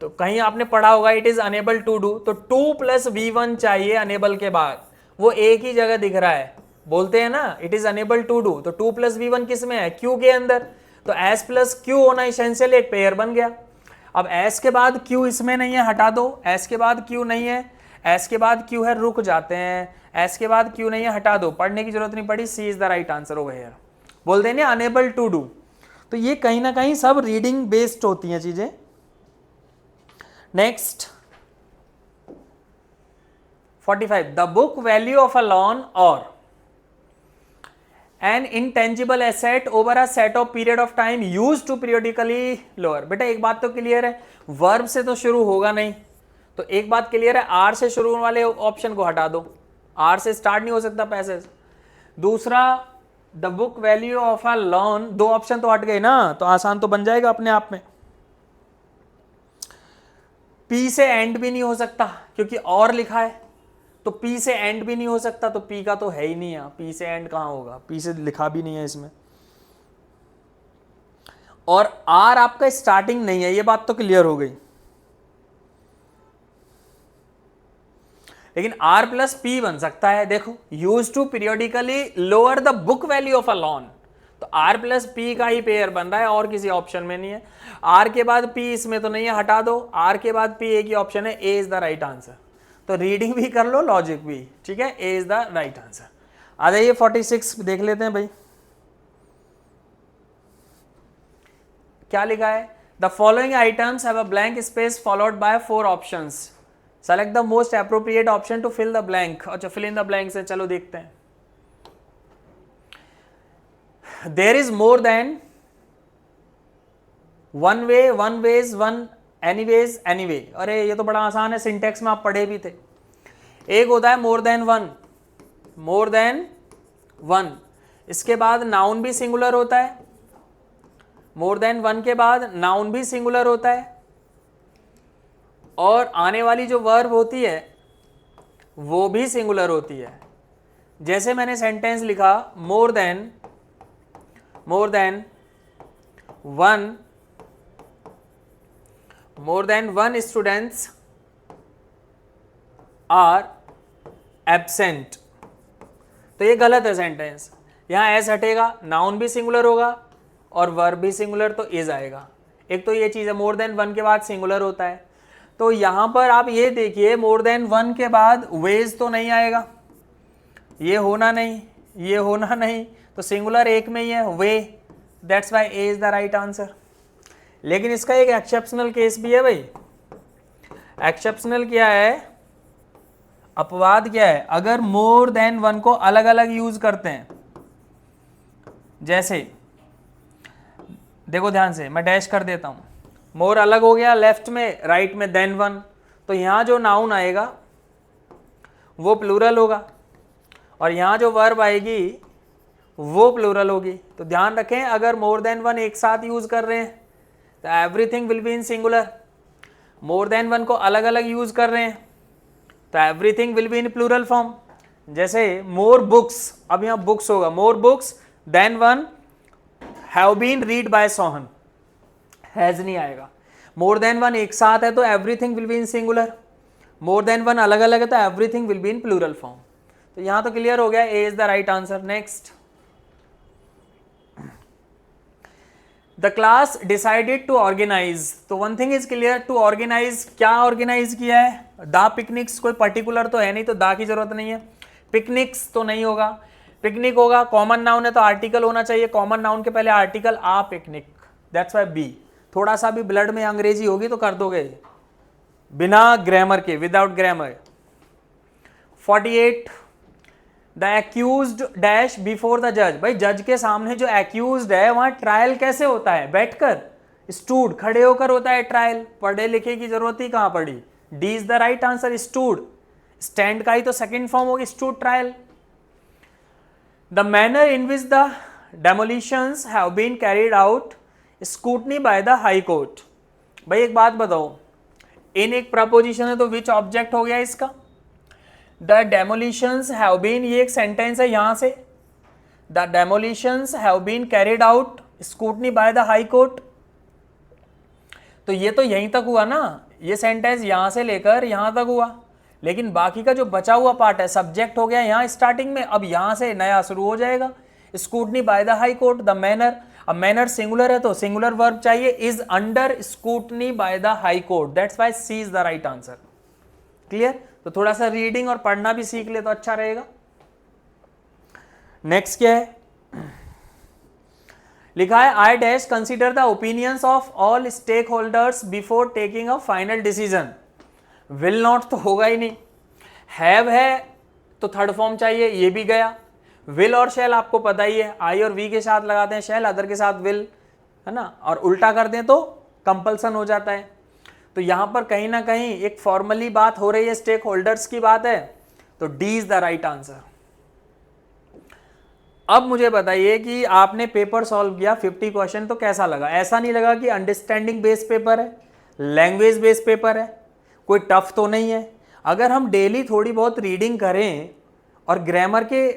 तो कहीं आपने पढ़ा होगा it is unable to do, तो 2 प्लस V1 चाहिए unable के बाद, वो एक ही जगह दिख रहा है, बोलते हैं ना it is unable to do, तो 2 प्लस V1 किस में है? Q के अंदर, तो S प्लस Q होना इसेंशियल, एक पेयर बन गया। अब S के बाद Q इसमें नहीं है, हटा दो, S के बाद Q नहीं है, S के बाद Q है, रुक जाते हैं, S के बाद Q नहीं है, हटा दो, पढ़ने की जरूरत नहीं पड़ी, C is the right answer over here. बोलते हैं ना अनेबल टू डू, तो ये कहीं ना कहीं सब रीडिंग बेस्ड होती हैं चीजें। Next 45, the book value of a lawn और an intangible asset over a set of period of time used to periodically lower। बेटा एक बात तो क्लियर है, वर्ब से तो शुरू होगा नहीं, तो एक बात क्लियर है, आर से शुरू होने वाले ऑप्शन को हटा दो, आर से स्टार्ट नहीं हो सकता पैसेज। दूसरा, the book value of a loan, दो ऑप्शन तो हट गए ना, तो आसान तो बन जाएगा अपने आप में। पी से एंड भी नहीं हो सकता क्योंकि और लिखा है, तो P से एंड भी नहीं हो सकता, तो P का तो है ही नहीं, यहाँ P से एंड कहाँ होगा, P से लिखा भी नहीं है इसमें। और R आपका स्टार्टिंग नहीं है, ये बात तो क्लियर हो गई। लेकिन R प्लस P बन सकता है, देखो, use to periodically lower the book value of a loan, तो R प्लस P का ही पेयर बन रहा है, और किसी ऑप्शन में नहीं है। R के बाद P इसमें तो नहीं है, हटा दो, R के बाद P एक ही ऑप्शन है, A is the right answer. तो रीडिंग भी कर लो, लॉजिक भी, ठीक है, A is the right answer. आ जाइए 46 देख लेते हैं भाई, क्या लिखा है। The following items have a blank space followed by 4 options, select the most appropriate option to fill the blank. अच्छा, फिल इन द ब्लैंक्स है, चलो देखते हैं। There is more than one way, one ways, one anyways, anyway. अरे ये तो बड़ा आसान है, सिंटेक्स में आप पढ़े भी थे। एक होता है मोर देन वन, मोर देन वन। इसके बाद नाउन भी सिंगुलर होता है, मोर देन वन के बाद नाउन भी सिंगुलर होता है, और आने वाली जो वर्ब होती है वो भी सिंगुलर होती है। जैसे मैंने सेंटेंस लिखा, मोर than one, more than one students are absent, तो ये गलत है सेंटेंस। यहाँ एस हटेगा, नाउन भी सिंगुलर होगा और वर्ब भी सिंगुलर, तो इज आएगा। एक तो ये चीज़ है, मोर देन वन के बाद सिंगुलर होता है। तो यहाँ पर आप ये देखिए, मोर देन वन के बाद वेज तो नहीं आएगा, ये होना नहीं, ये होना नहीं, तो सिंगुलर एक में ही है, way. That's why A is the right answer. लेकिन इसका एक एक्सेप्शनल केस भी है भाई। एक्सेप्शनल क्या है, अपवाद क्या है, अगर मोर देन वन को अलग अलग यूज करते हैं। जैसे देखो ध्यान से, मैं डैश कर देता हूं, मोर अलग हो गया लेफ्ट में, राइट में देन वन, तो यहां जो नाउन आएगा वो प्लूरल होगा और यहां जो वर्ब आएगी वो प्लूरल होगी। तो ध्यान रखें, अगर मोर देन वन एक साथ यूज कर रहे हैं तो everything will be in singular. More than one को अलग अलग यूज कर रहे हैं तो everything will be in plural form. जैसे मोर बुक्स, अब यहां बुक्स होगा, more books than one have been read by Sohan, has नहीं आएगा। मोर देन वन एक साथ है तो everything will be in singular, more than one अलग अलग है तो everything will be in plural form. तो यहां तो क्लियर हो गया, A is the right answer. Next, the class decided to organise, तो one thing is clear, to organise, क्या ऑर्गेनाइज किया है, द पिकनिक्स, कोई पर्टिकुलर तो है नहीं तो द की जरूरत नहीं है। पिकनिक्स तो नहीं होगा, पिकनिक होगा, कॉमन नाउन है तो आर्टिकल होना चाहिए, कॉमन नाउन के पहले article, a picnic, that's why B. थोड़ा सा भी ब्लड में अंग्रेजी होगी तो कर दोगे बिना ग्रामर के, without grammar. 48, the accused dash before the जज, भाई जज के सामने जो एक्यूज्ड है वहां ट्रायल कैसे होता है, बैठकर, स्टूड, खड़े होकर होता है ट्रायल, पढ़े लिखे की जरूरत ही कहां पड़ी। D is the right answer, stood, stand का ही तो सेकंड फॉर्म होगी, stood trial. The manner in which the demolitions have been carried out scrutiny by the high court. भाई एक बात बताओ, इन एक प्रपोजिशन है तो विच ऑब्जेक्ट हो गया इसका, द डेमोलिशंस हैव बीन, ये एक सेंटेंस है, यहां से the demolitions have been carried out scrutiny by the high court, तो ये तो यहीं तक हुआ ना, ये सेंटेंस यहां से लेकर यहां तक हुआ, लेकिन बाकी का जो बचा हुआ पार्ट है, सब्जेक्ट हो गया यहां स्टार्टिंग में, अब यहां से नया शुरू हो जाएगा, scrutiny by the high court, the manner, अब मैनर सिंगुलर है तो सिंगुलर वर्ब चाहिए, is under scrutiny by the high court, that's why C is the right answer. Clear, तो थोड़ा सा रीडिंग और पढ़ना भी सीख ले तो अच्छा रहेगा। नेक्स्ट क्या है, लिखा है I dash consider the opinions of all stakeholders before taking a final decision. Will not तो होगा ही नहीं, हैव है तो थर्ड फॉर्म चाहिए, ये भी गया। विल और शैल आपको पता ही है, आई और वी के साथ लगाते हैं शैल, अदर के साथ विल, है ना, और उल्टा कर दें तो कंपल्सन हो जाता है। तो यहां पर कहीं ना कहीं एक फॉर्मली बात हो रही है, स्टेक होल्डर्स की बात है, तो D is the right answer. अब मुझे बताइए कि आपने पेपर सॉल्व किया 50 क्वेश्चन, तो कैसा लगा? ऐसा नहीं लगा कि अंडरस्टैंडिंग बेस्ड पेपर है, लैंग्वेज बेस्ड पेपर है, कोई टफ तो नहीं है। अगर हम डेली थोड़ी बहुत रीडिंग करें और ग्रामर के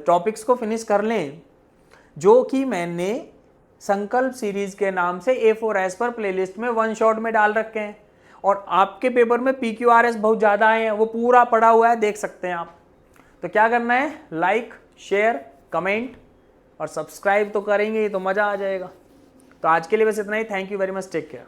टॉपिक्स को फिनिश कर लें, जो कि मैंने संकल्प सीरीज के नाम से A4S पर प्लेलिस्ट में वन शॉट में डाल रखे हैं, और आपके पेपर में PQRS बहुत ज़्यादा आए हैं, वो पूरा पड़ा हुआ है, देख सकते हैं आप। तो क्या करना है, लाइक, शेयर, कमेंट और सब्सक्राइब तो करेंगे ही तो मज़ा आ जाएगा। तो आज के लिए बस इतना ही, thank you very much, take care.